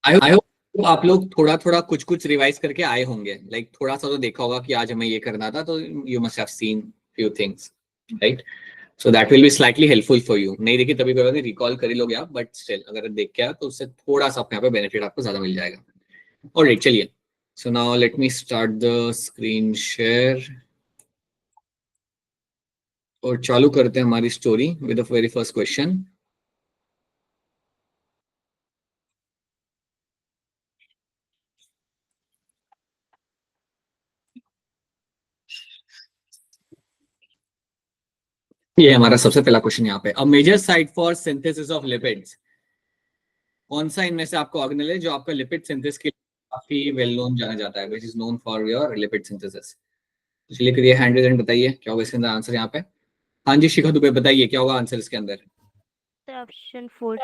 I hope आप लोग थोड़ा थोड़ा कुछ कुछ रिवाइज करके आए होंगे, लाइक थोड़ा सा तो देखा होगा कि आज हमें ये करना था, तो you must have seen few things, right? So that will be slightly helpful for you. नहीं देखी तभी कोई रिकॉल कर ही लोगे आप, बट स्टिल अगर देख के आए तो उससे थोड़ा सा यहाँ पे बेनिफिट आपको ज्यादा मिल जाएगा। ऑलराइट, चलिए। So now let me start the screen share और चालू करते हैं हमारी story with the very first question. ये हमारा सबसे पहला क्वेश्चन यहाँ पे, a major site for synthesis of lipids. कौन सा इनमें से आपको ऑर्गेनेल है जो आपका लिपिड सिंथेसिस के लिए काफी वेल नोन जाना जाता है, which is known for your lipid synthesis? चलिए करिए हैंड रेज, बताइए क्या होगा इसके अंदर आंसर यहाँ पे। हाँ जी शिखा दुबे, बताइए क्या होगा आंसर इसके अंदर। ऑप्शन 4।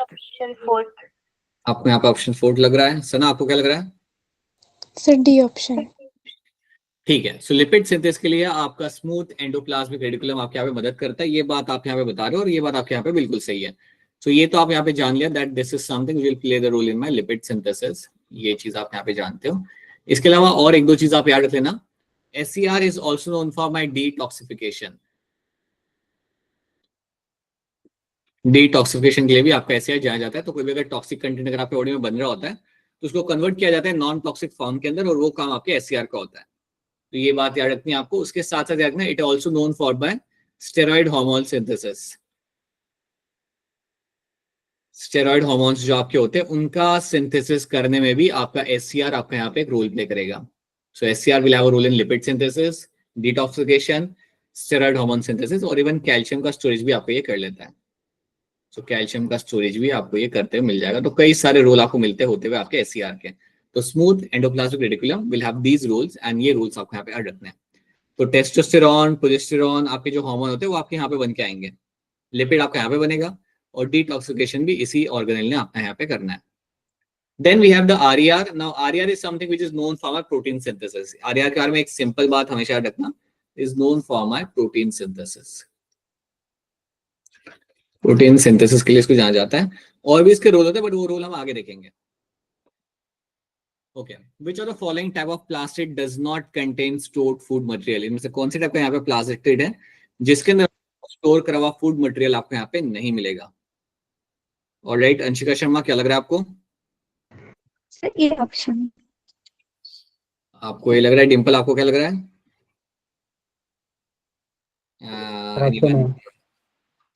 आपको यहाँ पे ऑप्शन 4 लग रहा है। सना आपको क्या लग रहा है? Sir D option. ठीक है, सो लिपिड सिंथेसिस के लिए आपका स्मूथ एंडोप्लाज्मिक रेटिकुलम आपके यहाँ पे मदद करता है। ये बात आप यहाँ पे बता रहे हो और ये बात आपके यहाँ पे बिल्कुल सही है। तो ये तो आप यहाँ पे जान लिया that this is something will play the role in my lipid synthesis. ये चीज आप यहाँ पे जानते हो। इसके अलावा और एक दो चीज आप याद रख लेना। SCR is also known for my detoxification. Detoxification के लिए भी आपका SCR जाना जाता है। तो कोई भी अगर टॉक्सिक कंटेंट अगर आपके बॉडी में बन रहा होता है तो उसको कन्वर्ट किया जाता है नॉन टॉक्सिक फॉर्म के अंदर, और वो काम आपके SCR का होता है। तो ये बात याद रखनी है आपको। उसके साथ साथ याद रखना, it also known for by steroid hormone synthesis. Steroid hormones जो आपके होते हैं उनका सिंथेसिस करने में भी आपका SCR आपका यहाँ पे एक रोल प्ले करेगा। So SCR will have a role in lipid synthesis, detoxification, steroid hormone synthesis, और इवन कैल्शियम का स्टोरेज भी आपको ये कर लेता है। सो कैल्शियम का स्टोरेज भी आपको ये करते हुए मिल जाएगा। तो कई सारे रोल आपको मिलते होते हुए आपके SCR के। तो smooth endoplasmic reticulum will have these roles, and ये रोल्स आपको यहाँ पे ऐड रखने हैं। तो टेस्टोस्टेरॉन, प्रोजेस्टेरॉन आपके जो हार्मोन होते हैं वो आपके यहाँ पे बन के आएंगे। लिपिड आपका यहाँ पे बनेगा, और डिटॉक्सिफिकेशन भी इसी ऑर्गेनेल ने आपका यहाँ पे करना है। Then we have the RER. Now RER is something which is known for my protein synthesis. RER के बारे में एक सिंपल बात हमेशा याद रखना, is known for my protein synthesis. Protein synthesis के लिए इसको जाना जाता है। और भी इसके रोल होते हैं, बट वो रोल हम आगे देखेंगे। Okay, which of the following type of plastid does not contain stored food material? इनमें से कौन सी टाइप का यहाँ पे प्लास्टिड है जिसके अंदर स्टोर करा हुआ फूड मटेरियल आपको यहाँ पे नहीं मिलेगा? ऑलराइट, अंशिका शर्मा क्या लग रहा है आपको? सर ये ऑप्शन। आपको ये लग रहा है। डिंपल आपको क्या लग रहा है?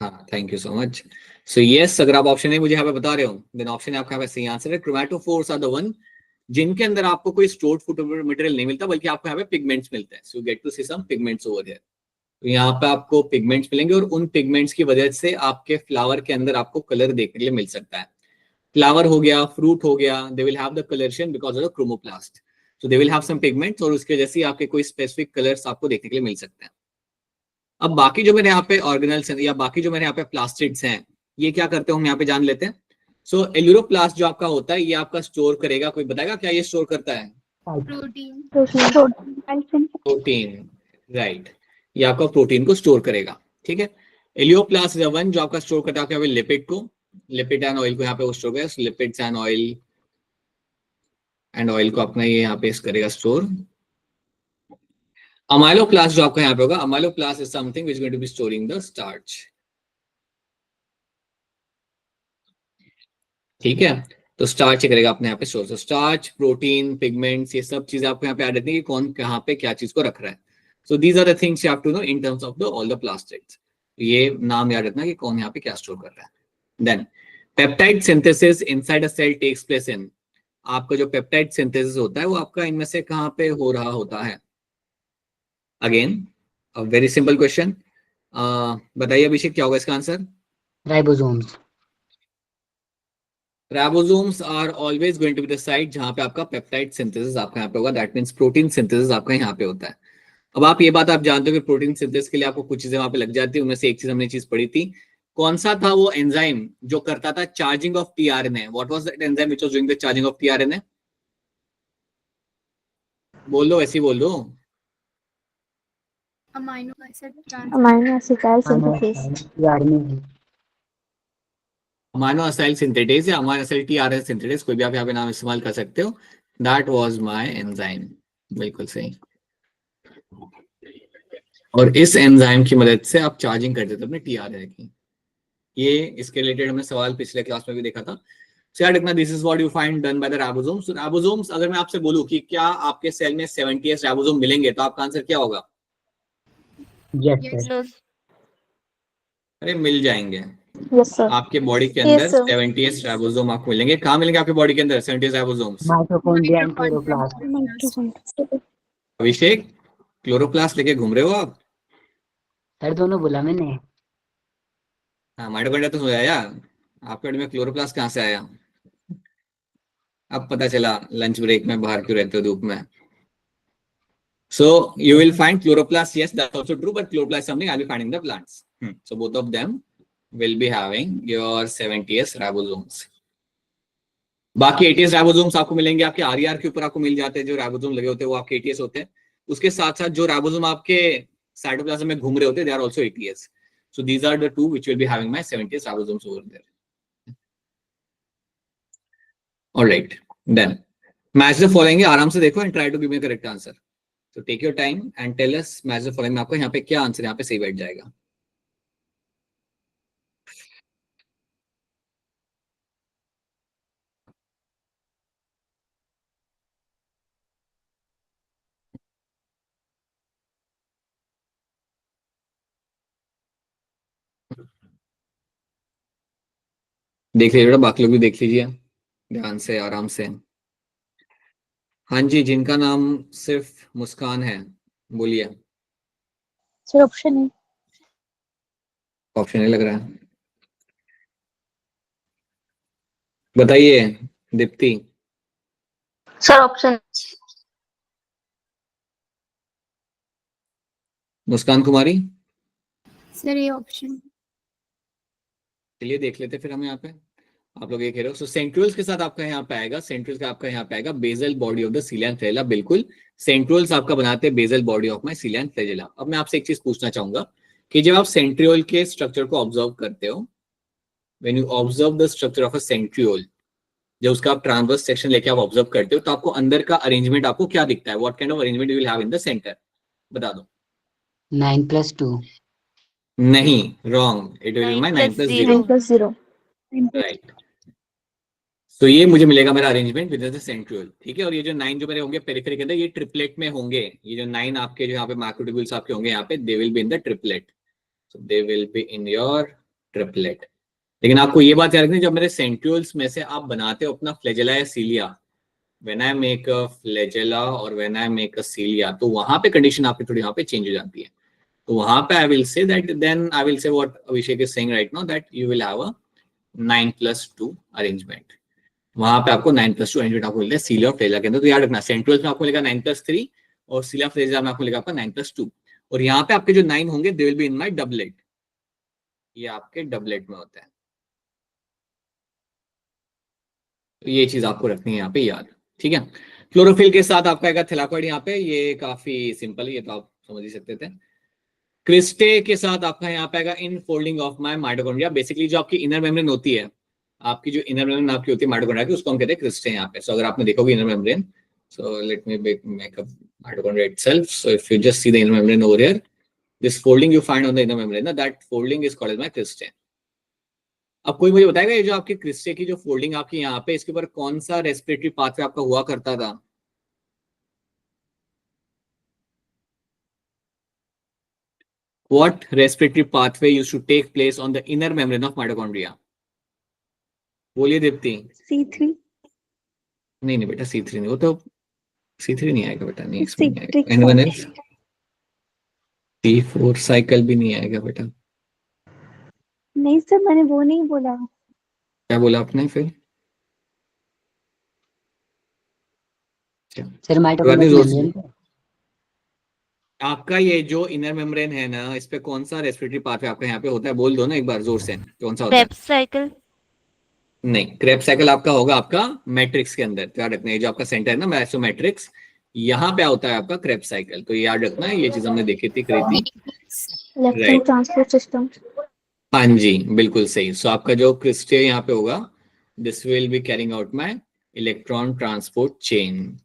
हाँ, thank you so much. So yes, अगर आप ऑप्शन ए मुझे यहाँ पे बता रहे हो, देन ऑप्शन आपका यहाँ पे सही आंसर है। क्रोमैटोफोर्स आर द वन जिनके अंदर आपको कोई स्टोर्ड फूड मटेरियल नहीं मिलता, बल्कि आपको यहाँ पे पिगमेंट्स मिलते हैं। So get to see some pigments over here. तो यहाँ पे आपको पिगमेंट्स मिलेंगे, और उन पिगमेंट्स की वजह से आपके फ्लावर के अंदर आपको कलर देखने के लिए मिल सकता है। फ्लावर हो गया, फ्रूट हो गया, they will have the colouration because of the chromoplast. So they will have some pigments, और उसके वजह से आपके कोई स्पेसिफिक कलर्स आपको देखने के लिए मिल सकते हैं। अब बाकी जो मेरे यहाँ पे ऑर्गेनल्स या बाकी जो मेरे यहाँ पे प्लास्टिड्स हैं, ये क्या करते हैं हम यहाँ पे जान लेते हैं। सो एल्यूरोप्लास्ट जो आपका होता है ये आपका स्टोर करेगा। कोई बताएगा क्या ये स्टोर करता है? Protein, right. ये आपका प्रोटीन को स्टोर करेगा, ठीक है। एलियोप्लास्ट इज वन जो आपका स्टोर करता है लिपिड को, लिपिड एंड ऑयल को यहाँ पे स्टोर करेगा। लिपिड्स एंड ऑयल को अपना ये यहाँ पे करेगा स्टोर। अमाइलोप्लास्ट जो आपका यहाँ पे होगा, amyloplast is something which is going to be storing the starch, ठीक है। तो स्टार्च करेगा अपने यहाँ पे स्टोर। स्टार्च, प्रोटीन, पिगमेंट्स, ये सब चीजें आपको यहाँ पे याद रहती है कि कौन कहाँ पे क्या चीज को रख रहा है। So these are the things you have to know in terms of the all the plastics. ये नाम याद रखना कि कौन यहाँ पे क्या स्टोर कर रहा है। Then peptide synthesis inside a cell takes place in. आपका जो पेप्टाइड सिंथेसिस होता है वो आपका इनमें से कहाँ पे हो रहा होता है? Again a very simple question. बताइए अभिषेक क्या होगा इसका answer? Ribosomes. Ribosomes are always going to be the site जहां पे आपका पेप्टाइड सिंथेसिस आपका यहाँ पे होगा। दैट मींस प्रोटीन सिंथेसिस आपका यहाँ पे होता है। अब आप ये बात आप जानते हो कि प्रोटीन सिंथेसिस के लिए आपको कुछ चीजें वहां पे लग जाती है। उनमें से एक चीज हमने चीज पढ़ी थी, कौन सा था वो एंजाइम जो करता था charging of tRNA? What was that enzyme which was doing the charging of tRNA? बोल दो, ऐसे ही बोल दो। Amino acid synthesis. Amino acyl synthetase या अमाइनो असाइल टीआरएस सिंथेटेज, कोई भी आप यहाँ पे नाम इस्तेमाल कर सकते हो। दैट वाज माय एंजाइम, बिल्कुल सही। और इस एंजाइम की मदद से आप चार्जिंग करते थे अपने टीआरएस की। ये इसके रिलेटेड हमने सवाल पिछले क्लास में भी देखा था। So याद रखना, this is what you find done by the ribosomes. So ribosomes, अगर मैं आपसे बोलूं कि क्या आपके सेल में 70s राइबोसोम मिलेंगे, तो आपका आंसर क्या होगा? Yes sir. No. अरे मिल जाएंगे। Yes, sir. आपके बॉडी के Yes, अंदर sir. 70s राइबोसोम आपको मिलेंगे। कहाँ मिलेंगे आपके बॉडी के अंदर 70s ribosomes? Mitochondria and chloroplast. Mitochondria. Abhishek, chloroplast लेके घूम रहे हो आप? सर दोनों बोला मैंने। हाँ, माइटोकॉन्ड्रिया तो हो आया, आपके बॉडी में क्लोरोप्लास्ट कहाँ से आया? अब पता चला लंच ब्रेक में बाहर क्यों रहते हो धूप में। So you will find chloroplast, yes, that's also true, but chloroplast is something I'll be finding in the plants. So both of them will be having your 70s ribosomes. बाकी 80s ribosomes आपको मिलेंगे, आपके RER के ऊपर आपको मिल जाते हैं। जो राइबोसोम लगे होते हैं वो आपके 80s होते हैं। उसके साथ साथ जो राइबोसोम आपके साइटोप्लाज्म में घूम रहे होते हैं, they are also 80s. So these are the two which will be having my 70s ribosomes over there. All right, then match the following, आराम से देखो and try to give me the correct answer. So take your time and tell us match the following में आपको यहाँ पे क्या answer यहाँ पे सही बैठ जाएगा। देख लीजिए बेटा, बाकी लोग भी देख लीजिए ध्यान से, आराम से। हाँ जी, जिनका नाम सिर्फ मुस्कान है बोलिए। Sir, option A. ऑप्शन नहीं लग रहा है, बताइए Deepti. Sir, option. Muskan Kumari, Sir, A option. चलिए देख लेते फिर हम यहाँ पे। आप लोग ये कह रहे हो। सो सेंट्रियोल्स के साथ आपका यहाँ पे आएगा, सेंट्रियोल्स का आपका यहाँ पे आएगा basal body of the cilia and flagella. बिल्कुल, सेंट्रियोल्स आपका बनाते हैं basal body of my cilia and flagella. अब मैं आपसे एक चीज पूछना चाहूंगा कि जब आप सेंट्रियोल के स्ट्रक्चर को ऑब्जर्व करते हो, when you observe the structure of a centriole, जब उसका आप ट्रांसवर्स सेक्शन लेके आप ऑब्जर्व करते हो, तो आपको अंदर का अरेंजमेंट आपको क्या दिखता है? What kind of arrangement you will have in the centre? बता दो। 9+2। नहीं, wrong. It will be my 9+0। 9+0. Right. तो ये मुझे मिलेगा मेरा अरेंजमेंट विद द सेंट्रियोल, ठीक है। और ये जो 9 जो मेरे होंगे पेरिफेरी के अंदर, ये ट्रिपलेट में होंगे। ये जो 9 आपके जो यहाँ पे माइक्रोट्यूब्यूल्स आपके होंगे यहाँ पे, they will be in the triplet. So they will be in your triplet. लेकिन आपको ये बात याद रखनी, जब मेरे सेंट्रियोल्स में से आप बनाते हो अपना फ्लैजेला या cilia, when I make a flagella और when I make a cilia, तो वहां पे कंडीशन आपकी थोड़ी यहाँ पे चेंज हो जाती है। तो वहां पे I will say that, then I will say what Abhishek is saying right now, that you will have a 9+2 arrangement. वहां पे आपको 9+2 अरेंजमेंट आपको मिलता है सीलिया और फ्लैजेला के अंदर। तो याद रखना, सेंट्रियोल्स में आपको मिलेगा 9+3 और सीलिया फ्लैजेला में आपको मिलेगा आपका 9+2। और यहाँ पे आपके जो 9 होंगे they will be in my doublet. ये आपके डबलेट में होता है। तो ये चीज आपको रखनी है यहाँ पे याद, ठीक है। क्लोरोफिल के साथ आपका आएगा थैलाकोइड यहाँ पे, ये काफी सिंपल है, ये तो आप समझ ही सकते थे। क्रिस्टे के साथ आपका यहाँ पे आएगा in folding of my mitochondria. Basically जो आपकी इनर मेम्ब्रेन होती है, आपकी जो इनर मेम्ब्रेन आपकी होती है माइटोकॉन्ड्रिया की, उसको हम कहते हैं क्रिस्टे यहाँ पे। सो अगर आपने देखोगे inner membrane, so let me make a mitochondria itself. So if you just see the inner membrane over here, this folding you find on the inner membrane, that folding is called as my cristae. अब कोई मुझे बताएगा, ये जो आपके cristae की जो folding आपकी यहाँ पे, इसके ऊपर कौन सा रेस्पिरेटरी पाथवे आपका हुआ करता था? What respiratory pathway used to take place on the inner membrane of mitochondria? बोलिए दीप्ति। C3. नहीं बेटा, C3 नहीं, वो तो C3 नहीं आएगा बेटा, नहीं इसमें नहीं आएगा। Citric Anyone acid. else? C4 cycle भी नहीं आएगा बेटा। नहीं सर, मैंने वो नहीं बोला। क्या बोला आपने फिर? Sir mitochondria membrane. आपका ये जो इनर मेम्ब्रेन है ना, इस पे कौन सा रेस्पिरेटरी पाथवे आपका यहाँ पे होता है? बोल दो ना एक बार जोर से, कौन सा होता है? Krebs cycle. नहीं, क्रेब्स साइकिल आपका होगा आपका मैट्रिक्स के अंदर। तो याद रखना, ये जो आपका सेंटर है ना मेसोमैट्रिक्स, यहाँ पे होता है आपका क्रेब्स साइकिल। तो याद रखना, ये चीज हमने देखी थी, करी थी। Left Right. Transport system. हाँ जी, बिल्कुल सही। सो आपका जो क्रिस्टे यहाँ पे होगा, this will be carrying out my electron transport chain.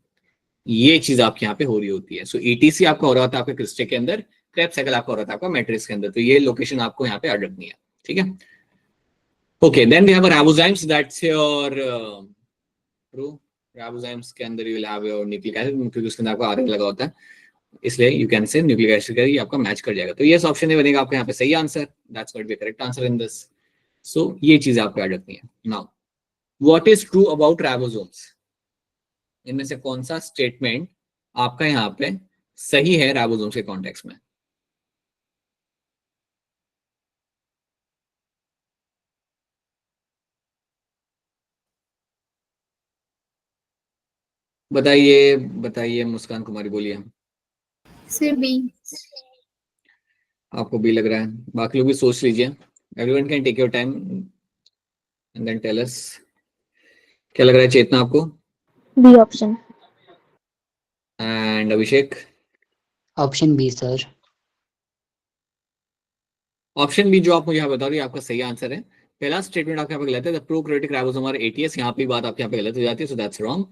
ये चीज आपके यहाँ पे हो रही होती है। सो ईटीसी आपका हो रहा था आपके क्रिस्टे के अंदर, क्रेब्स साइकिल आपका हो रहा था आपका मैट्रिक्स के अंदर। तो ये लोकेशन आपको यहाँ पे याद रखनी है, ठीक है। Okay, then we have ribosomes, that's your true. Ribosomes के अंदर you will have your nucleic acid, क्योंकि उसके अंदर आपका आरएनए लगा होता है, इसलिए you can say nucleic acid का ये आपका मैच कर जाएगा। तो यस ऑप्शन नहीं बनेगा आपका यहाँ पे सही answer, that's what be correct answer in this. So ये चीज आपको याद रखनी है। Now what is true about ribosomes, इनमें से कौन सा स्टेटमेंट आपका यहाँ पे सही है राइबोसोम्स के कॉन्टेक्स्ट में? बताइए बताइए, मुस्कान कुमारी बोलिए। Sir B. आपको भी लग रहा है, बाकी लोग भी सोच लीजिए। Everyone can take your time and then tell us. क्या लग रहा है चेतना आपको? B option. And Abhishek? Option B sir. Option B जो आप मुझे यहाँ बता रही है आपका सही आंसर है। पहला स्टेटमेंट आपके यहाँ पे गलत है, the prokaryotic ribosome are eighty S, यहाँ पे बात आपके यहाँ पे गलत हो जाती है, सो दैट्स रॉन्ग।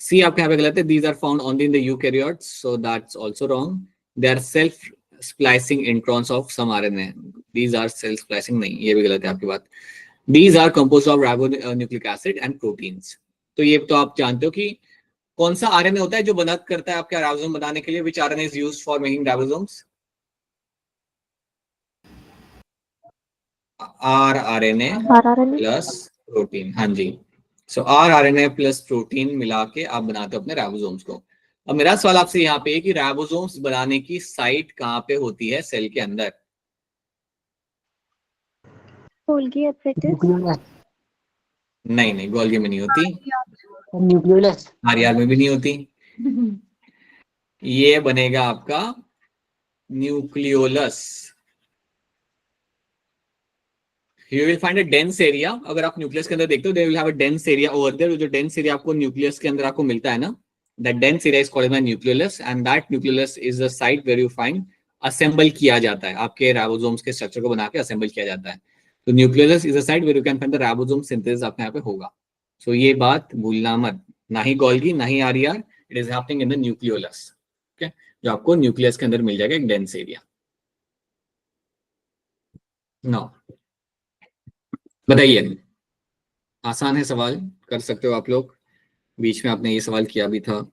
सी आपके यहाँ पे गलत है, these are found only in the eukaryotes, so that's also wrong. They are self splicing introns of some RNA, these are self splicing नहीं, ये भी गलत है आपकी बात। These are composed of ribonucleic acid and proteins. तो ये तो आप जानते हो कि कौन सा आरएनए होता है जो मदद करता है आपके राइबोसोम बनाने के लिए, which RNA is used for making ribosomes? RRNA rRNA. Plus protein, हाँ जी। सो आरआरएनए प्लस प्रोटीन मिला के आप बनाते हो अपने राइबोसोम्स को। अब मेरा सवाल आपसे यहाँ पे है कि राइबोसोम्स बनाने की साइट कहाँ पे होती है सेल के अंदर? Golgi apparatus. न्यूक्लियोलस। नहीं नहीं, गोल्गी में नहीं होती, न्यूक्लियोलस। आरआर में भी नहीं होती। ये बनेगा आपका nucleolus. You will find a dense area, अगर आप न्यूक्लियस के अंदर देखते हो, they will have a dense area over there। जो dense area आपको न्यूक्लियस के अंदर आपको मिलता है ना, that dense area is called as nucleolus, and that nucleolus is the site where you find assemble किया जाता है, आपके राइबोसोम्स के स्ट्रक्चर को बना के असेंबल किया जाता है। तो nucleolus is a site where you can find the ribosome synthesis, आपके यहाँ पे होगा। सो ये बात भूलना मत, ना ही गोल्गी ना ही RER, it is happening in the nucleolus, okay, जो आपको न्यूक्लियस के अंदर मिल जाएगा, एक डेंस एरिया। नो, बताइए, आसान है सवाल, कर सकते हो आप लोग, बीच में आपने ये सवाल किया भी था।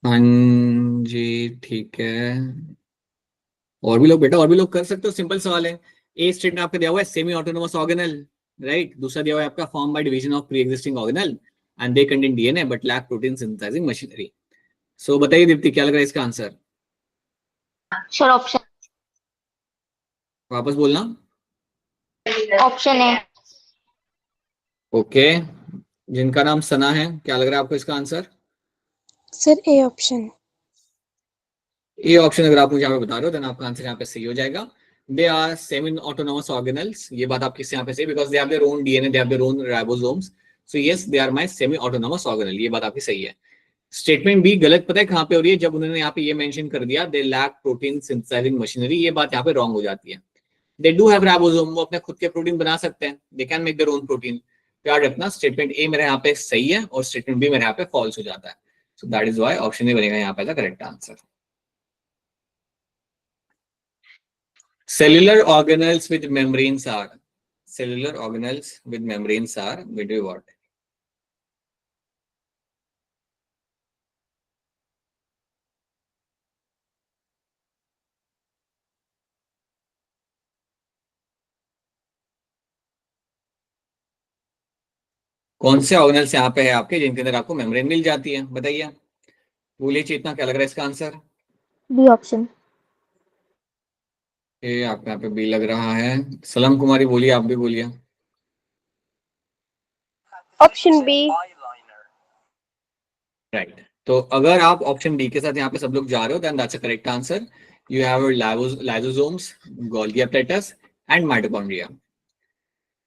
हाँ जी, ठीक है। और भी लोग बेटा, और भी लोग कर सकते हो, सिंपल सवाल है। ए स्टेटमेंट आपका दिया हुआ है सेमी ऑटोनोमस ऑर्गेनल, राइट। दूसरा दिया हुआ है आपका form by division of pre existing organelle and they contain DNA but lack protein synthesising machinery. So बताइए दीप्ति, क्या लग रहा है इसका आंसर? Sir option. वापस बोलना। ऑप्शन है। ओके, जिनका नाम सना है, क्या लग रहा है आपको इसका आंसर? Sir A option. ये ऑप्शन अगर आप मुझे यहाँ पे बता रहे हो, देन आपका आंसर यहाँ पे सही हो जाएगा। They are semi autonomous organelles, ये बात आपकी यहाँ पे सही, because they have their own DNA, they have their own ribosomes. So yes, they are my semi autonomous organelle, ये बात आपकी सही है। स्टेटमेंट बी गलत, पता है कहाँ पे हो रही है? जब उन्होंने यहाँ पे ये मेंशन कर दिया they lack protein synthesising machinery, ये बात यहाँ पे रॉन्ग हो जाती है। दे डू हैव राइबोसोम, वो अपने खुद के प्रोटीन बना सकते हैं, they can make their own protein. याद रखना, स्टेटमेंट ए मेरे यहाँ पे सही है और स्टेटमेंट बी मेरे यहाँ पे फॉल्स हो जाता है। So that is why option A बनेगा यहाँ पे the correct answer. Cellular organelles with membranes are, cellular organelles with membranes are, we do what? कौन से ऑर्गेनल्स यहाँ पे है आपके जिनके अंदर आपको मेम्ब्रेन मिल जाती है? बताइए, बोलिए चेतना, क्या लग रहा है इसका आंसर? B option. ये आपके यहाँ पे बी लग रहा है। सलम कुमारी बोलिए, आप भी बोलिए। Option B. राइट, तो अगर आप ऑप्शन डी के साथ यहाँ पे सब लोग जा रहे हो, then that's a correct answer. You have lysosomes, Golgi apparatus and mitochondria.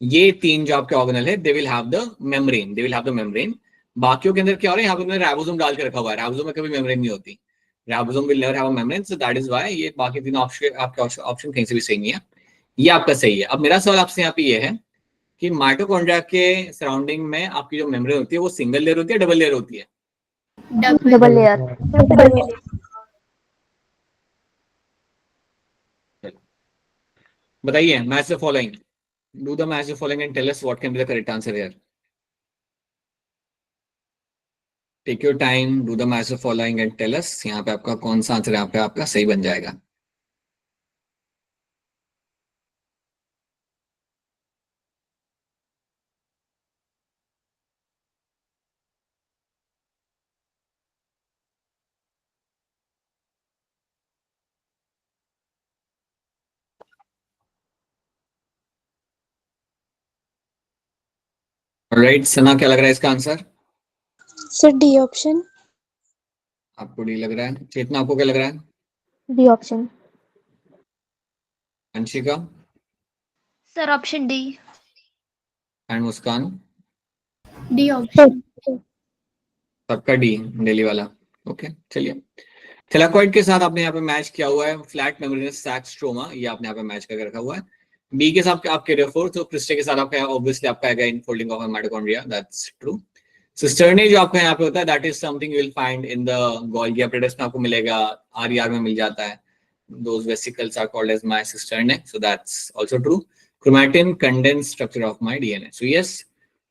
ये तीन जो आपके ऑर्गेनल है, they will have the membrane, they will have the membrane. बाकियों के अंदर क्या हो रहा है, यहाँ पे उन्होंने राइबोसोम डाल के रखा हुआ है. राइबोसोम में कभी मेम्ब्रेन नहीं होती. Ribosome will never have a membrane, so that is why ये बाकी तीन ऑप्शन, आपके ऑप्शन कहीं से भी सही नहीं है. ये आपका सही है. अब मेरा सवाल आपसे यहाँ पे ये है कि माइटोकॉन्ड्रिया के सराउंडिंग में आपकी जो मेम्ब्रेन होती है वो सिंगल लेयर होती है, डबल लेयर होती है? Double layer. बताइए. Match the following, do the match the following and tell us what can be the correct answer here. Take your time, do the match the following and tell us यहाँ पे आपका कौन सा answer यहाँ पे आपका सही बन जाएगा. राइट सना, क्या लग रहा है इसका आंसर? Sir D option. आपको डी लग रहा है. चेतना, आपको क्या लग रहा है? D option. Anshika sir option D. And Muskan, D option. सबका डी, दिल्ली वाला. ओके चलिए. थैलाकॉइड के साथ आपने यहाँ पे मैच किया हुआ है फ्लैट मेम्ब्रेनस सैक स्ट्रोमा, ये आपने यहाँ पे मैच करके रखा हुआ है. बी के साथ आप कह रहे तो क्रिस्टे के साथ आपका ऑब्वियसली आपका आएगा infolding of mitochondria, that's true. Cisternae जो आपका यहाँ पे होता है, that is something you will find in the Golgi apparatus में आपको मिलेगा, आरईआर में मिल जाता है. Those vesicles are called as my cisternae, so that's also true. Chromatin condense structure of my DNA. So yes,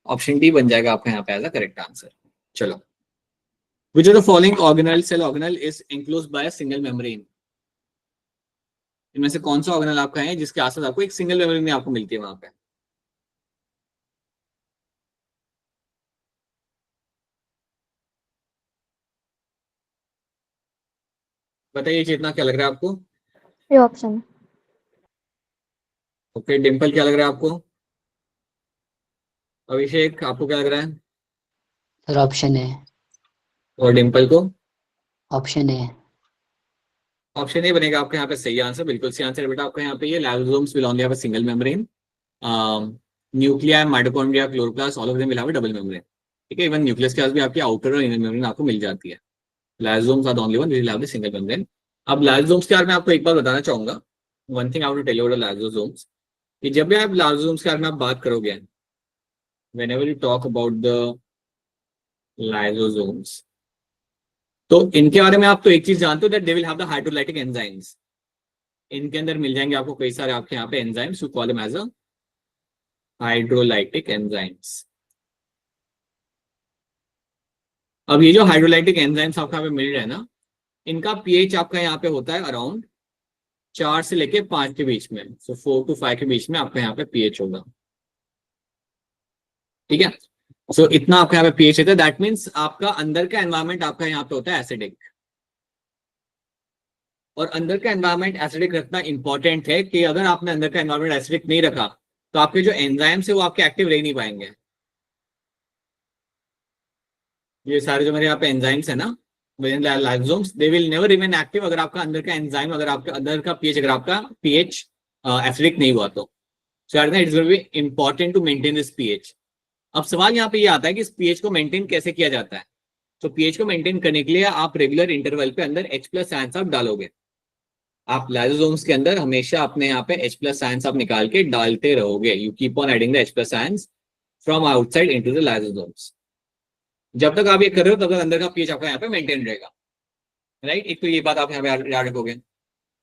option D बन जाएगा आपका यहाँ पे as a correct answer. चलो. Which of the following organelle, cell organelle is enclosed by a single membrane? इनमें से कौन सा ऑर्गेनल आपका है जिसके आसपास आपको एक सिंगल मेम्ब्रेन में आपको मिलती है वहां पे? बताइए चेतना, क्या लग रहा है आपको? A option. ओके, डिम्पल क्या लग रहा है आपको? अभिषेक आपको क्या लग रहा है? सर ऑप्शन है. और डिम्पल को? ऑप्शन है. ऑप्शन ए बनेगा आपका यहाँ पे सही आंसर. बिल्कुल सही आंसर बेटा आपका यहाँ पे. ये lysosomes will only have a single membrane. Nuclei, mitochondria, chloroplast, all of them will have a double membrane. ठीक है. इवन न्यूक्लियस के पास भी आपकी आउटर और इनर मेम्ब्रेन आपको मिल जाती है. Lysosomes are the only one will have the single membrane. अब लाइसोसोम्स के बारे में आपको एक बार बताना चाहूंगा. One thing I want to tell you about lysosomes, कि जब भी आप लाइसोसोम्स के बारे में आप बात करोगे, whenever you talk about the lysosomes, तो इनके बारे में आप तो एक चीज जानते हो, that they will have the hydrolytic enzymes. इनके अंदर मिल जाएंगे आपको कई सारे आपके यहाँ पे enzymes, you call them as a hydrolytic enzymes. अब ये जो हाइड्रोलाइटिक एंजाइम्स आपको यहाँ पे मिल रहे हैं ना, इनका पीएच आपका यहाँ पे होता है अराउंड 4 से लेके 5 के बीच में. सो 4 to 5 के बीच में आपका यहाँ पे पीएच होगा. ठीक है. सो इतना आपका यहाँ पे पीएच होता है. दैट मीन्स आपका अंदर का एनवायरमेंट आपका यहाँ पे होता है एसिडिक. और अंदर का एनवायरमेंट एसिडिक रखना इंपॉर्टेंट है, कि अगर आपने अंदर का एनवायरमेंट एसिडिक नहीं रखा तो आपके जो एंजाइम्स है वो आपके एक्टिव रह नहीं पाएंगे. ये सारे जो मेरे यहाँ पे एंजाइम्स है ना, lysosomes, they will never remain active अगर आपका अंदर का एंजाइम, अगर आपका अंदर का पीएच, अगर आपका पीएच एसिडिक नहीं हुआ तो. So it is very important to maintain this pH. अब सवाल यहाँ पे ये आता है कि इस पीएच को मेंटेन कैसे किया जाता है. तो पीएच को मेंटेन करने के लिए आप रेगुलर इंटरवल पे अंदर H+ आयंस आप डालोगे. आप लाइसोसोम्स के अंदर हमेशा अपने यहाँ पे H+ आयंस आप निकाल के डालते रहोगे. You keep on adding the H+ ions from outside into the lysosomes. जब तक आप ये कर रहे हो तब तक अंदर का पीएच आपका यहाँ पे मेंटेन रहेगा. राइट. एक तो ये बात आप यहाँ पे याद रखोगे.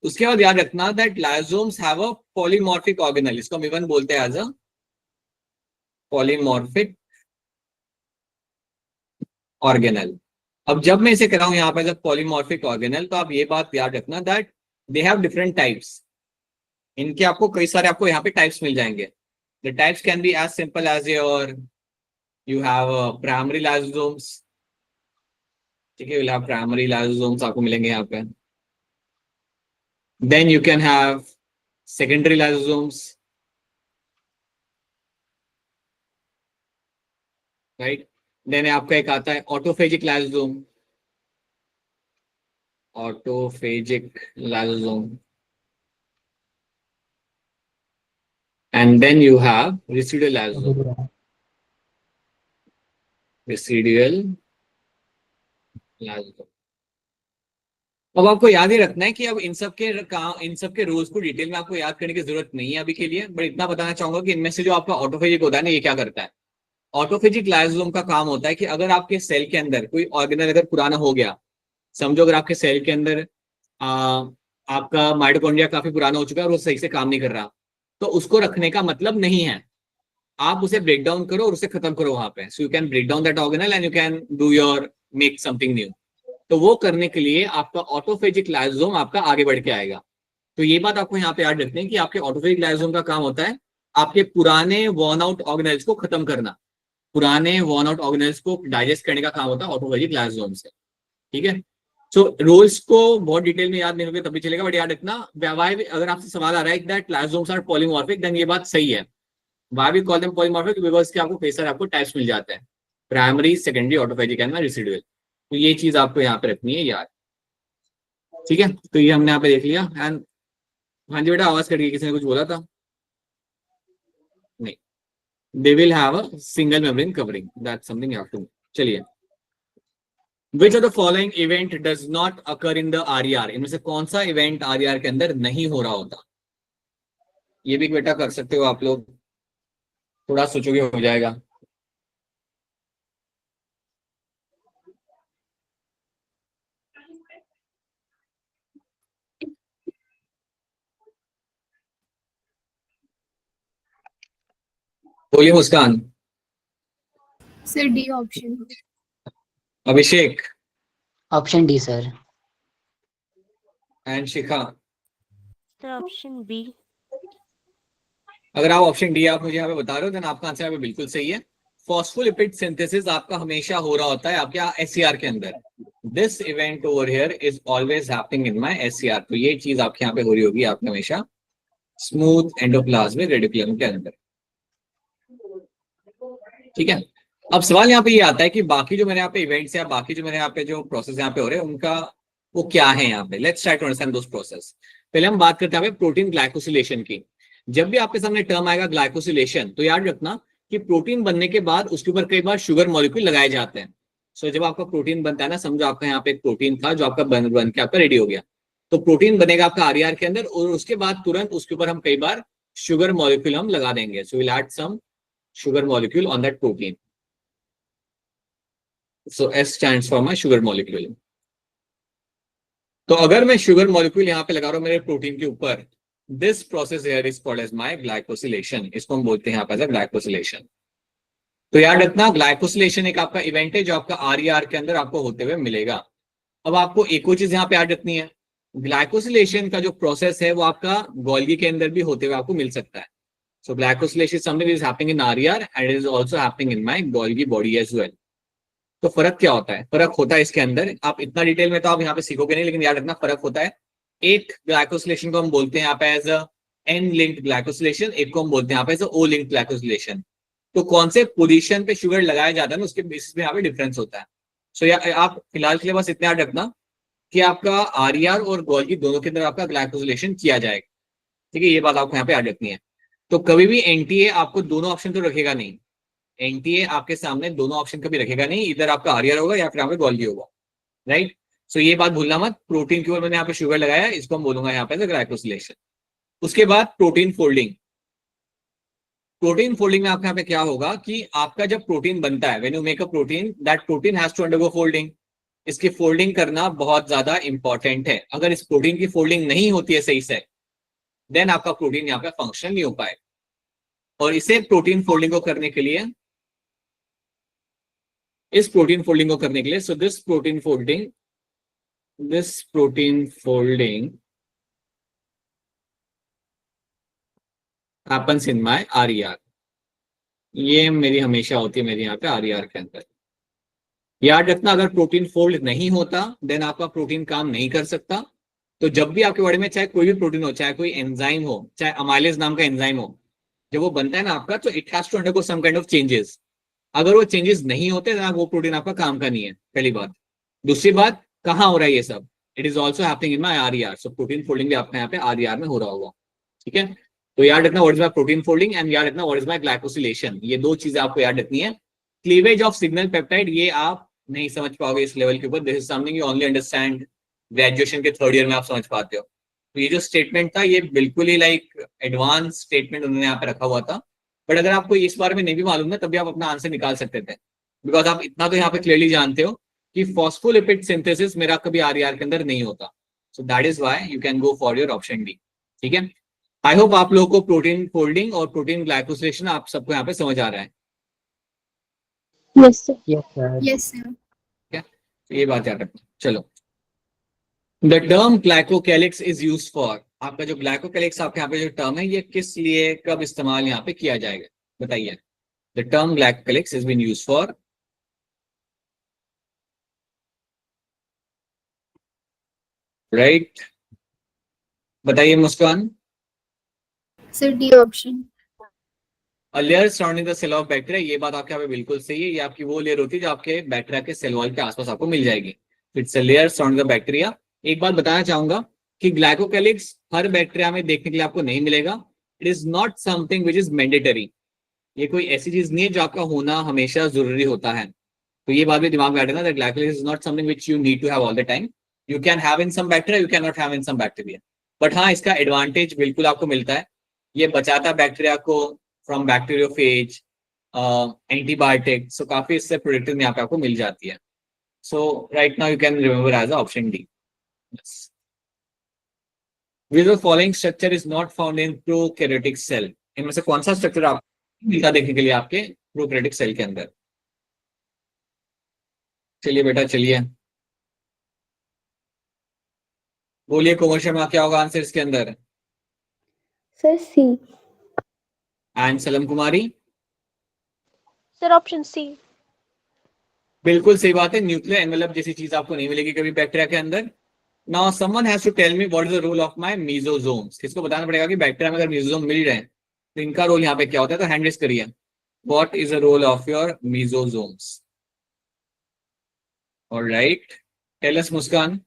उसके बाद याद रखना that lysosomes have a polymorphic organelle. इसको हम इवन बोलते हैं एज अ पॉलीमॉर्फिक ऑर्गेनल. अब जब मैं इसे कर रहा हूं यहाँ पे एज अ पॉलीमॉर्फिक ऑर्गेनल, तो आप ये बात याद रखना that they have different types. इनके आपको कई सारे आपको यहाँ पे टाइप्स मिल जाएंगे. The types can be as simple as your you have primary lysosomes. ठीक है. यू हैव प्राइमरी लाइसोसोम्स आपको मिलेंगे यहाँ पे. Then you can have secondary lysosomes. Right. Then आपका एक आता है autophagic lysosome. autophagic lysosome, and then you have residual lysosome. Residual lysosome. अब आपको याद ही रखना है कि अब इन सब के रोल्स को डिटेल में आपको याद करने की जरूरत नहीं है अभी के लिए, बट इतना बताना चाहूंगा कि इनमें से जो आपका ऑटोफेजिक होता है ना, ये क्या करता है। ऑटोफेजिक लाइसोसोम का काम होता है कि अगर आपके सेल के अंदर कोई ऑर्गेनल अगर पुराना हो गया, समझो अगर आपके सेल के अंदर आपका माइटोकॉन्ड्रिया काफी पुराना हो चुका है और वो सही से काम नहीं कर रहा, तो उसको रखने का मतलब नहीं है आप उसे ब्रेक डाउन करो और उसे खत्म करो वहां पे। So you can break down that organelle and you can do your make something new. तो वो करने के लिए आपका ऑटोफेजिक लाइसोसोम आपका आगे बढ़ के आएगा। तो ये बात आपको यहाँ पे याद रखते हैं कि आपके ऑटोफेजिक लाइसोसोम का काम होता है आपके पुराने वॉर्न आउट ऑर्गेनल्स को खत्म करना, पुराने वॉर्न आउट ऑर्गेनल्स को डाइजेस्ट करने का काम होता है ऑटोफेजिक लाइसोसोम से। ठीक है, सो रोल्स को बहुत डिटेल में याद नहीं होगा तभी चलेगा, बट याद रखना व्यावहारिक अगर आपसे सवाल आ रहा है that lysosomes are polymorphic, then ये बात सही है। Why we call them polymorphic? Because कि आपको कई सारे आपको टाइप्स मिल जाते हैं, primary, secondary, autophagic and residual. तो ये चीज आपको यहाँ पे रखनी है यार। ठीक है, तो ये हमने यहाँ पे देख लिया। एंड हाँ जी बेटा, आवाज कट गई, किसी ने कुछ बोला था? नहीं, they will have a single membrane covering, that's something you have to. चलिए, Which of the following event does not occur in the RER? इनमें से कौन सा इवेंट RER के अंदर नहीं हो रहा होता? ये भी बेटा कर सकते हो आप लोग, थोड़ा सोचोगे हो जाएगा। बोलिए Muskan. Sir D option. Abhishek option D sir. And Shikha. Sir option B. अगर आप ऑप्शन डी आप मुझे यहाँ पे बता रहे हो, देन आपका आंसर यहाँ पे बिल्कुल सही है। फॉस्फोलिपिड सिंथेसिस आपका हमेशा हो रहा होता है आपके एससीआर के अंदर। This event over here is always happening in my SCR. तो ये चीज आपके यहाँ पे हो रही होगी आपके हमेशा स्मूथ एंडोप्लाज्मिक रेटिकुलम के अंदर। ठीक है, अब सवाल यहाँ पे ये आता है कि बाकी जो मेरे यहाँ पे इवेंट्स या बाकी जो मेरे यहाँ पे जो प्रोसेस यहाँ पे हो रहे हैं उनका वो क्या है यहाँ पे। Let's try to understand those process. पहले हम बात करते हैं प्रोटीन ग्लाइकोसिलेशन की। जब भी आपके सामने टर्म आएगा ग्लाइकोसिलेशन, तो याद रखना कि प्रोटीन बनने के बाद उसके ऊपर कई बार शुगर मॉलिक्यूल लगाए जाते हैं। सो जब आपका प्रोटीन बनता है ना, समझो आपका यहाँ पे एक प्रोटीन था जो आपका बन के आपका रेडी हो गया, तो प्रोटीन बनेगा आपका आरईआर के अंदर और उसके बाद तुरंत उसके ऊपर हम कई बार शुगर मॉलिक्यूल हम लगा देंगे। So will add some sugar molecule on that protein. So S stands for my sugar molecule. तो अगर मैं शुगर मॉलिक्यूल यहाँ पे लगा रहा हूँ मेरे प्रोटीन के ऊपर, this process here is called as my glycosylation. इसको हम बोलते हैं यहाँ पे ग्लाइकोसिलेशन। तो याद रखना ग्लाइकोसिलेशन एक आपका इवेंट है जो आपका आरईआर के अंदर आपको होते हुए मिलेगा। अब आपको एक और चीज यहाँ पे याद रखनी है, ग्लाइकोसिलेशन का जो प्रोसेस है वो आपका गोल्गी के अंदर भी होते हुए आपको मिल सकता है। So glycosylation is something that is happening in RER and it is also happening in my Golgi body as well. तो फर्क क्या होता है? फर्क होता है इसके अंदर, आप इतना डिटेल में तो आप यहाँ पे सीखोगे नहीं, लेकिन याद रखना फर्क होता है। एक ग्लाइकोसिलेशन को हम बोलते हैं यहाँ पे एज एन लिंक्ड ग्लाइकोसिलेशन, एक को हम बोलते हैं यहाँ पे एज ओ लिंक्ड ग्लाइकोसिलेशन। तो कौन से पोजीशन पे शुगर लगाया जाता है ना, उसके बेसिस पे यहाँ पे डिफरेंस होता है। सो आप फिलहाल के लिए बस इतना याद रखना कि आपका RER और गोल्गी दोनों के अंदर आपका ग्लाइकोसिलेशन किया जाएगा। ठीक है, ये बात आपको यहाँ पे याद रखनी है। तो कभी भी एनटीए आपको दोनों ऑप्शन तो रखेगा नहीं, एनटीए आपके सामने दोनों ऑप्शन कभी रखेगा नहीं, इधर आपका आरईआर होगा या फिर यहाँ पे गोल्गी होगा। राइट, सो ये बात भूलना मत। प्रोटीन के ऊपर मैंने यहाँ पे शुगर लगाया, इसको हम बोलूंगा यहाँ पे ग्लाइकोसिलेशन। उसके बाद प्रोटीन फोल्डिंग। प्रोटीन फोल्डिंग में आपके यहाँ पे क्या होगा कि आपका जब प्रोटीन बनता है, when you make a protein, that protein has to undergo folding. इसकी फोल्डिंग करना बहुत ज्यादा इंपॉर्टेंट है। अगर इस प्रोटीन की फोल्डिंग नहीं होती है सही से, देन आपका प्रोटीन यहाँ पे फंक्शन नहीं हो पाए। और इसे प्रोटीन फोल्डिंग को करने के लिए, इस प्रोटीन फोल्डिंग को करने के लिए, so this protein folding happens in my RER. ये मेरी हमेशा होती है मेरे यहाँ पे आरईआर के अंदर। याद रखना अगर प्रोटीन फोल्ड नहीं होता देन आपका प्रोटीन काम नहीं कर सकता। तो जब भी आपके बॉडी में चाहे कोई भी प्रोटीन हो, चाहे कोई एंजाइम हो, चाहे अमाइलेज नाम का एंजाइम हो, जब वो बनता है ना आपका, तो it has to undergo some kind of changes. अगर वो चेंजेस नहीं होते तो वो प्रोटीन आपका काम का नहीं है, पहली बात। दूसरी बात, कहाँ हो रहा है ये सब? It is also happening in my RER. So protein folding भी आपका यहाँ पे RER में हो रहा होगा. ठीक है, तो याद रखना what is my protein folding and याद रखना व्हाट इज माय ग्लाइकोसिलेशन. ये दो चीजें आपको याद रखनी है. क्लीवेज ऑफ सिग्नल पेप्टाइड ये आप नहीं समझ पाओगे इस लेवल के ऊपर. This is something you only understand graduation के थर्ड ईयर में आप समझ पाते हो. तो ये जो स्टेटमेंट था ये बिल्कुल ही लाइक एडवांस स्टेटमेंट उन्होंने यहाँ पे रखा हुआ था. बट अगर आपको इस बारे में नहीं भी मालूम है तब भी आप अपना आंसर निकाल सकते थे, बिकॉज आप इतना तो यहाँ पे क्लियरली जानते हो कि फॉस्फोलिपिड सिंथेसिस मेरा कभी RER के अंदर नहीं होता. सो that is why you can go for your option D. ठीक है, आई होप आप लोगों को प्रोटीन फोल्डिंग और प्रोटीन ग्लाइकोसिलेशन आप सबको यहाँ पे समझ आ रहा है. Yes sir. Yes, sir. Yes, sir. ये बात याद रखना. चलो, the term glycocalyx is used for. आपका जो ग्लाइकोकैलिक्स आपके यहाँ पे जो टर्म है ये किस लिए कब इस्तेमाल यहाँ पे किया जाएगा बताइए. The term glycocalyx is been used for. Right, बताइए Muskan. Sir, D option. A layer surrounding the cell of bacteria. ये बात आपके यहाँ पे बिल्कुल सही है. ये आपकी वो लेयर होती है जो आपके बैक्टीरिया के सेल वॉल के आसपास आपको मिल जाएगी. It's a layer surrounding the bacteria. एक बात बताना चाहूंगा कि ग्लाइकोकैलिक्स हर बैक्टीरिया में देखने के लिए आपको नहीं मिलेगा. It is not something which is mandatory. ये कोई ऐसी चीज नहीं है जो आपका होना हमेशा जरूरी होता है. तो ये बात भी दिमाग में रखना. That glycocalyx is not something which you need to have all the time. You can have in some bacteria, you can not have in some bacteria. But हाँ, इसका एडवांटेज बिल्कुल आपको मिलता है. ये बचाता है बैक्टीरिया को फ्रॉम बैक्टीरियोफेज, एंटीबायोटिक. सो काफी इससे प्रोटेक्टिव यहाँ पे आपको मिल जाती है. So right now you can remember as option D. Which of the following structure is not found in prokaryotic cell? इनमें से कौन सा स्ट्रक्चर आपको मिलता देखने के लिए आपके प्रोकैरियोटिक सेल के अंदर? चलिए बेटा चलिए, बोलिए कोमल शर्मा, क्या होगा आंसर इसके अंदर? Sir C. एंड सलम कुमारी? Sir, option C. बिल्कुल सही बात है. न्यूक्लियर एनवेलप जैसी चीज आपको नहीं मिलेगी कभी बैक्टीरिया के अंदर. Now someone has to tell me what is the role of my mesosomes. किसको बताना पड़ेगा कि बैक्टीरिया में अगर मेसोसोम मिल रहे हैं तो इनका रोल यहाँ पे क्या होता है. तो हैंड रेज करिए. What is the role of your mesosomes? Alright, tell us Muskan.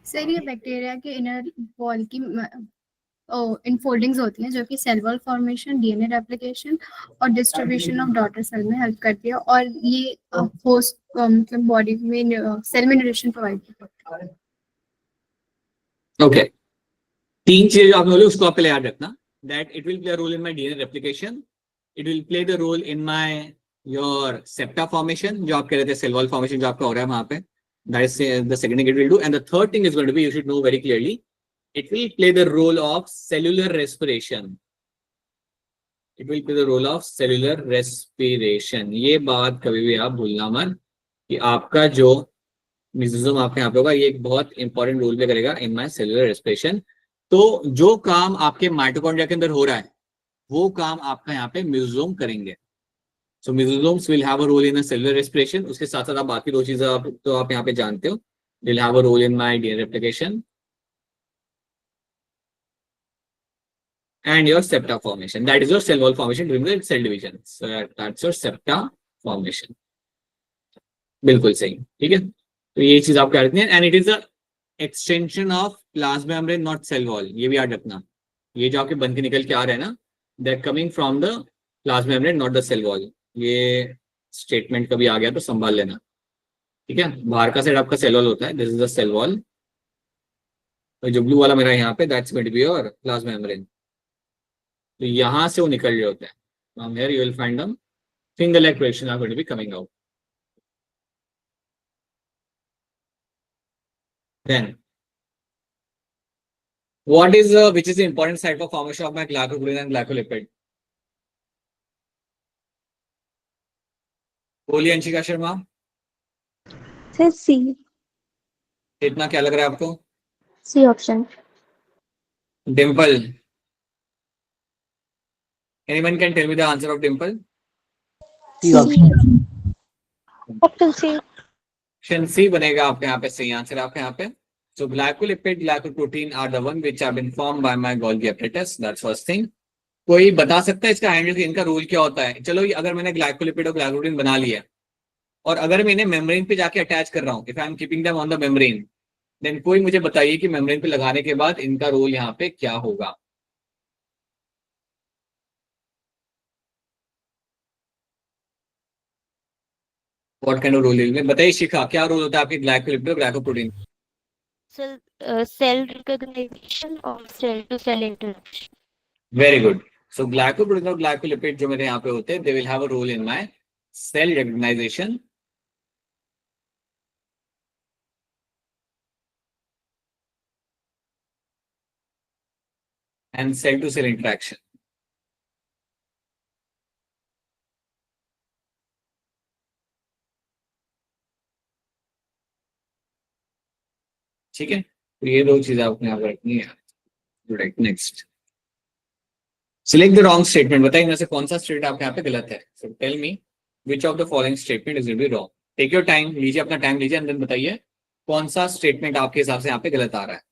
Sir, ये बैक्टीरिया के इनर वॉल की इनफोल्डिंग्स होती हैं जो कि cell wall formation, DNA replication और डिस्ट्रीब्यूशन ऑफ डॉटर सेल में हेल्प करती है. और ये होस्ट मतलब बॉडी में सेल में न्यूट्रिशन प्रोवाइड करती है. ओके, तीन चीजें जो आपने बोली उसको आप पहले याद रखना. That it will play a role in my DNA replication, it will play the role in my your septa formation, जो आप कह रहे थे सेल वॉल फॉर्मेशन जो आपका हो रहा है वहां पे. That is the second thing it will do. And the third thing is going to be, you should know very clearly, it will play the role of cellular respiration. It will play the role of cellular respiration. ये बात कभी भी आप भूलना मत कि आपका जो मेसोसोम आपके यहाँ पे होगा ये एक बहुत इंपॉर्टेंट रोल प्ले करेगा इन माय सेलुलर रेस्पिरेशन. तो जो काम आपके माइटोकॉन्ड्रिया के अंदर हो रहा है वो काम आपका यहाँ पे मेसोसोम करेंगे. So mesosomes will have a role in cellular respiration. उसके साथ साथ आप बाकी दो चीजें आप यहाँ पे जानते हो. Will have a role in my DNA replication and your septa formation. That is your cell wall formation during the cell division. So that's your septa formation. बिल्कुल सही. ठीक है, तो ये चीज आप क्या रखनी है. And it is a extension of plasma membrane, not cell wall. ये भी याद रखना. ये जो आपके बन के निकल के आ रहे हैं ना, that coming from the plasma membrane, not the cell wall. ये स्टेटमेंट कभी आ गया तो संभाल लेना. ठीक है, बाहर का साइड आपका सेल वॉल होता है. This is the cell wall. तो जो ब्लू वाला मेरा यहाँ पे, that's going to be your plasma membrane. तो यहां से वो निकल रहे होते हैं. From here you will find them finger-like projections are going to be coming out. Then, which is the important site for formation of my glycoprotein and glycolipid? बोलिए Anshika Sharma. Sir सी. इतना क्या लग रहा है आपको? C option. Dimple, anyone can tell me the answer of Dimple? C option. Option C. Option C बनेगा आपके यहाँ पे सही आंसर. आपके यहाँ पे so glycolipid, glycoprotein are the one which have been formed by my Golgi apparatus. That's first thing. कोई बता सकता है इसका हैंडल, इनका रोल क्या होता है? चलो अगर मैंने ग्लाइकोलिपिड और ग्लाइकोप्रोटीन बना लिया और अगर मैं इन्हें मेम्ब्रेन पे जाके अटैच कर रहा हूँ, if I am keeping them on the membrane, then कोई मुझे बताइए कि मेम्ब्रेन पे लगाने के बाद इनका रोल यहाँ पे क्या होगा। व्हाट काइंड ऑफ रोल बताइए शिखा, क्या रोल होता है आपके ग्लाइकोलिपिड और ग्लाइकोप्रोटीन? cell recognition और cell to cell interaction. Very good. So glycoprotein और ग्लाइकोलिपिड जो मेरे यहाँ पे होते हैं, they will have a role in my cell recognization and cell to cell interaction. ठीक है, तो ये दो चीजें आपको यहाँ पर रखनी है। Right, next, select the wrong statement. बताइए इनमें से कौन सा स्टेटमेंट आपके यहाँ पे गलत है। So tell me which of the following statement is be wrong. Take your time, लीजिए अपना टाइम लीजिए, एंड देन बताइए कौन सा स्टेटमेंट आपके हिसाब से यहाँ पे गलत आ रहा है।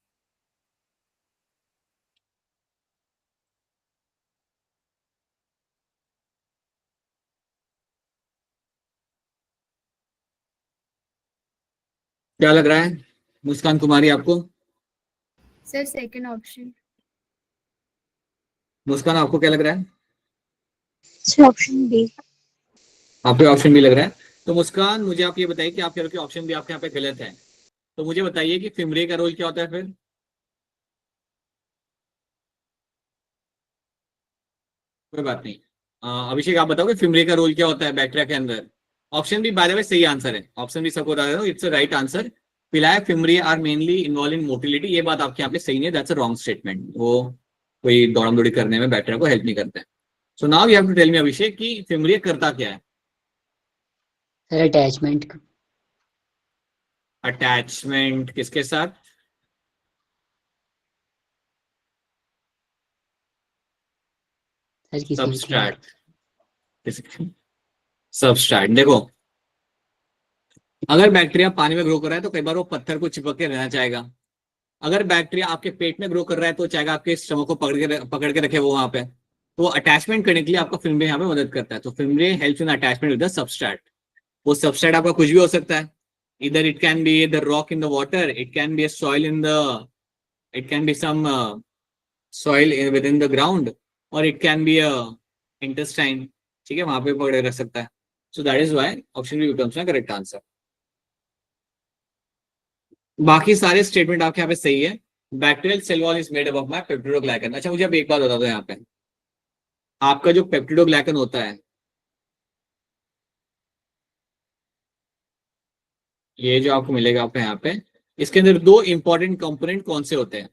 क्या लग रहा है मुस्कान कुमारी आपको? Sir second option. मुस्कान आपको क्या लग रहा है? Sir option B. आपको ऑप्शन बी लग रहा है। तो मुस्कान मुझे आप ये बताइए कि आप कह रहे हो कि ऑप्शन बी आपके यहाँ पे गलत है, तो मुझे बताइए कि फिमरे का रोल क्या होता है फिर? कोई बात नहीं, अभिषेक आप बताओगे फिमरे का रोल क्या होता है बैक्टीरिया के अंदर? Option B by the way सही आंसर है, ऑप्शन बी सबको बता दो, it's a right answer. Pili fimbriae are mainly involved in motility, ये बात आपके यहाँ पे सही नहीं है, दैट्स अ रॉन्ग स्टेटमेंट। वो कोई दौड़म दौड़ी करने में बैक्टीरिया को हेल्प नहीं करते हैं। So now you have to tell me Abhishek कि फिमरी करता क्या है? Sir attachment. अटैचमेंट किसके साथ? सर किसी सबस्ट्रैट। सबस्ट्रैट। देखो, अगर बैक्टीरिया पानी में ग्रो कर रहा है तो कई बार वो पत्थर को चिपक के रहना चाहेगा। अगर बैक्टीरिया आपके पेट में ग्रो कर रहा है तो चाहेगा आपके स्टमक को पकड़ के रखे वो वहां पे। तो अटैचमेंट करने के लिए आपका फिल्मरे यहाँ पे मदद करता है। तो फिल्मरे helps in attachment with the substrate. वो सबस्ट्रैट आपका कुछ भी हो सकता है, इधर it can be the rock in the water, it can be a soil in the, it can be some soil with in the ground, और it can be a intestine. ठीक है, वहां पे पकड़ के रख सकता है। So that is why option B becomes my correct answer. बाकी सारे स्टेटमेंट आपके यहाँ पे सही है। Bacterial cell wall is made up of my peptidoglycan. अच्छा मुझे अब एक बात बता दो, यहाँ पे आपका जो पेप्टिडोग्लाइकन होता है, ये जो आपको मिलेगा आपको यहाँ पे, इसके अंदर दो इंपॉर्टेंट कंपोनेंट कौन से होते हैं?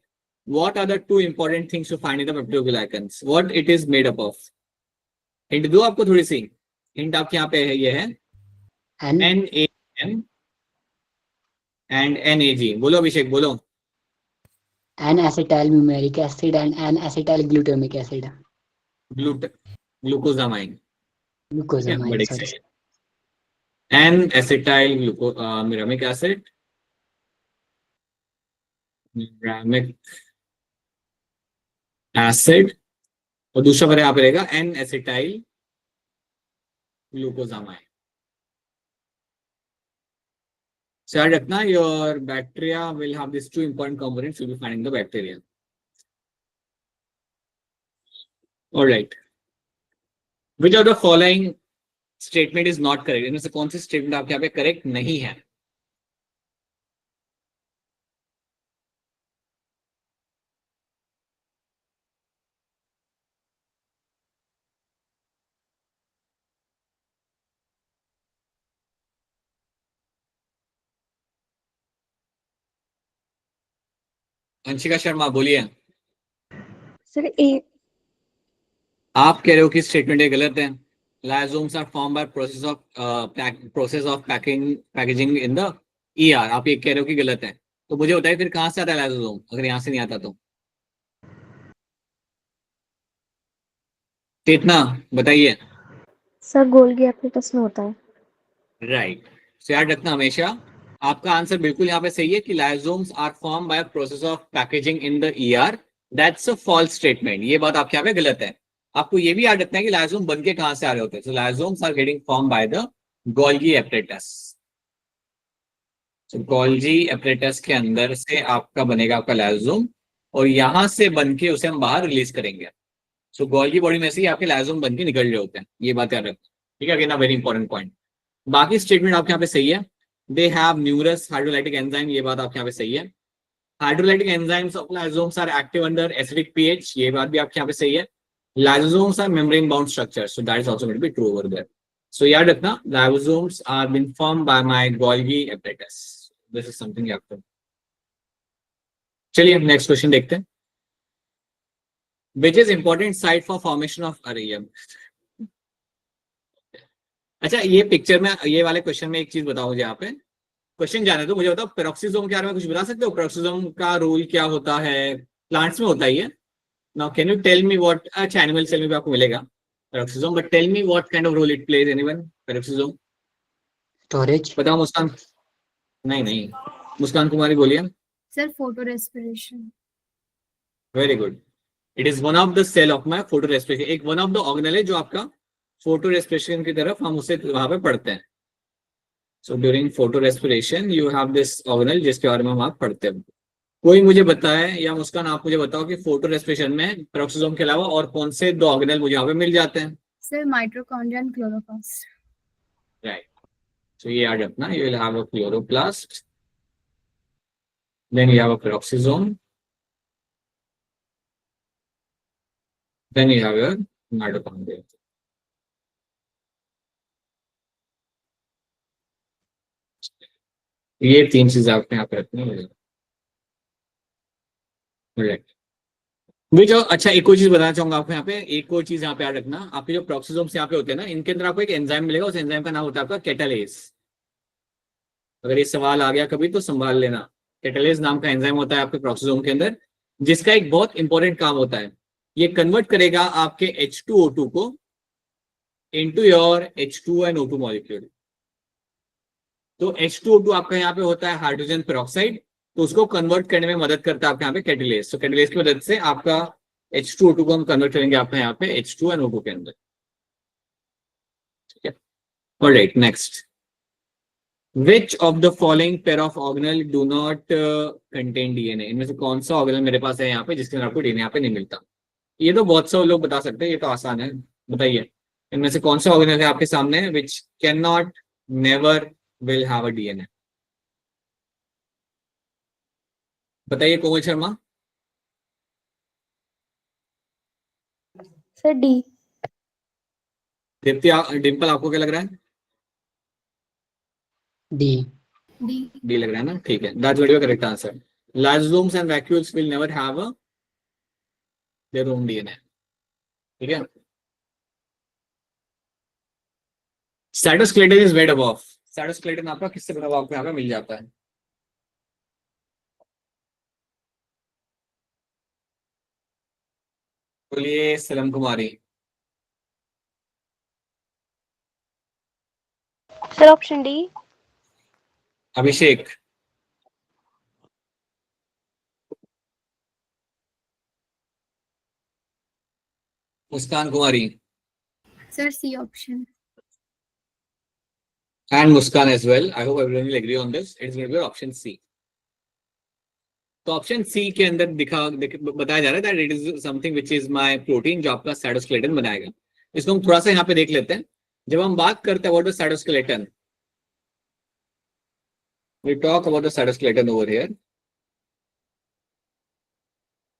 What are the two important things to find in the peptidoglycans? What it is made up of? Hint दो आपको थोड़ी सी। हिंट आपके यहाँ पे है, ये है NaN एंड NAG। बोलो अभिषेक, बोलो। N acetyl muramic acid and N acetyl glutamic acid. Glucosamine. Glucosamine, बड़े सॉरी। सही है। N acetyl glutamic acid, muramic acid, और दूसरा पर यहाँ पे रहेगा N एसिटाइल ग्लूकोजामाइन। So याद रखना, your bacteria will have these two important components to be finding the bacteria. All right. Which of the following statement is not correct? इनमें से कौन सी स्टेटमेंट आपके यहाँ पे करेक्ट नहीं है? अंशिका शर्मा बोलिए। Sir A. आप कह रहे हो कि स्टेटमेंट ये गलत है। Lysosomes are form by process of packaging in the ER। आप ये कह रहे हो कि गलत है, तो मुझे बताइए फिर कहां से आता है लाइसोसोम, अगर यहां से नहीं आता तो? कितना बताइए। सर गोल्गी एप्लिकस में होता है. राइट। सो याद रखना हमेशा, आपका आंसर बिल्कुल यहाँ पे सही है कि lysosomes are form by process of packaging in the ER। That's a false statement, ये बात आपके यहाँ पे गलत है। आपको ये भी याद रखना है कि लाइसोम बन के कहां से आ रहे होते हैं। So lysosomes are getting form by the Golgi apparatus. तो गोल्गी एपरेटस के अंदर से आपका बनेगा आपका लाइसोसोम, और यहां से बन के उसे हम बाहर रिलीज करेंगे। सो गोल्गी बॉडी में से ही आपके लाइसोसोम बन के निकल रहे होते हैं, ये बात याद रखना, ठीक है। Again a very important point. बाकी स्टेटमेंट आपके यहाँ पे सही है। They have numerous hydrolytic enzyme, ये बात आपके यहाँ पे सही है। Hydrolytic enzymes of lysosomes are active under acidic pH, ये बात भी आपके यहाँ पे सही है। Lysosomes are membrane bound structure, so that is also going to be true over there. So याद रखना, lysosomes are been formed by my Golgi apparatus, this is something you have to. चलिए नेक्स्ट क्वेश्चन देखते हैं। Which is important site for formation of arrhythmia? अच्छा, ये picture में ये वाले क्वेश्चन में एक चीज बताओ मुझे, यहाँ पे क्वेश्चन जाने दो, मुझे बताओ पेरोक्सिसोम के बारे में कुछ बता सकते हो? पेरोक्सिसोम का रोल क्या होता है? प्लांट्स में होता ही है। Now can you tell me what, अच्छा एनिमल सेल में भी आपको मिलेगा peroxisome, but tell me what kind of role it plays. Anyone? Peroxisome storage. बताओ मुस्कान। नहीं, मुस्कान कुमारी बोलिए। Sir photo respiration. Very good, it is one of the cell of my photo respiration. एक one of the organelle है जो आपका photo respiration की तरफ हम उसे वहां पे पढ़ते हैं। So during photo respiration you have this organelle जिसके बारे में हम आप पढ़ते हैं। कोई मुझे बताए, या मुस्कान आप मुझे बताओ कि फोटो रेस्पिरेशन में पेरोक्सिसोम के अलावा और कौन से दो ऑर्गेनल मुझे यहाँ पे मिल जाते हैं? Sir mitochondria and chloroplast. Right, so ये याद रखना, you will have a chloroplast, then you have a peroxisome, then you have your mitochondria. ये तीन चीजें आपने यहाँ पे रखनी है। जो अच्छा, एक और चीज बताना चाहूंगा आपको यहाँ पे, एक और चीज यहाँ पे याद रखना, आपके जो पेरोक्सिसोम्स यहाँ पे होते हैं ना, इनके अंदर आपको एक एंजाइम मिलेगा, उस एंजाइम का नाम होता है आपका कैटालेज। अगर ये सवाल आ गया कभी तो संभाल लेना। कैटालेज नाम का एंजाइम होता है आपके पेरोक्सिसोम के अंदर, जिसका एक बहुत इंपॉर्टेंट काम होता है, ये कन्वर्ट करेगा आपके H2O2 को इनटू योर H2NO2 मॉलिक्यूल। तो H2O2 आपका यहाँ पे होता है हाइड्रोजन पेरोक्साइड, तो उसको कन्वर्ट करने में मदद करता है आपके यहाँ पे कैटालेज। तो कैटालेज की मदद से आपका H2O2 को हम कन्वर्ट करेंगे आपके यहाँ पे H2NO2 के अंदर, ठीक है। Alright, next, which of the following pair of organelle do not contain DNA? इनमें से कौन सा ऑर्गेनल मेरे पास है यहाँ पे जिसके अंदर आपको डीएनए यहाँ पे नहीं मिलता? ये तो बहुत से लोग बता सकते हैं, ये तो आसान है, बताइए इनमें से कौन सा ऑर्गेनल है आपके सामने which can not, never will have a DNA? बताइए कोमल शर्मा। Sir D. दीप्ति, डिम्पल, आपको क्या लग रहा है? डी। डी लग रहा है ना, ठीक है, that's very correct answer. Lysosomes and vacuoles will never have a there own DNA, ठीक है। Cytoskeleton is made up of, cytoskeleton आपका किससे बना हुआ आपको यहाँ पे मिल जाता है? बोलिए Salam Kumari. Sir option D. Abhishek. Muskan Kumari. Sir C option. And Muskan as well. I hope everyone will agree on this. It's going to be option C. तो ऑप्शन सी के अंदर बताया जा रहा है that it is something which is my protein जो आपका cytoskeleton बनाएगा। इसको हम थोड़ा सा यहाँ पे देख लेते हैं। जब हम बात करते हैं about the cytoskeleton, we talk about the cytoskeleton over here.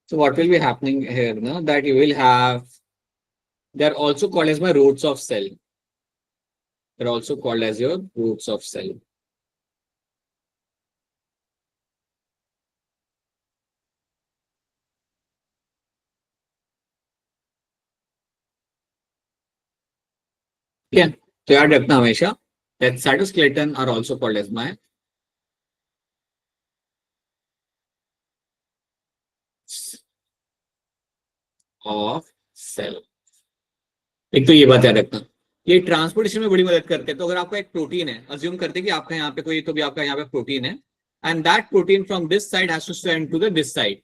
So what will be happening here now, that you will have, they are also called as my roots of cell. They're also called as your roots of cell. ठीक है, तो याद रखना हमेशा that cytoskeleton are also called as my of cell. एक तो ये बात याद रखना, ये ट्रांसपोर्टेशन में बड़ी मदद करते हैं। तो अगर आपका एक प्रोटीन है, अज्यूम करते हैं कि आपका यहाँ पे कोई, तो भी आपका यहाँ पे प्रोटीन है, and that protein from this side has to send to the this side,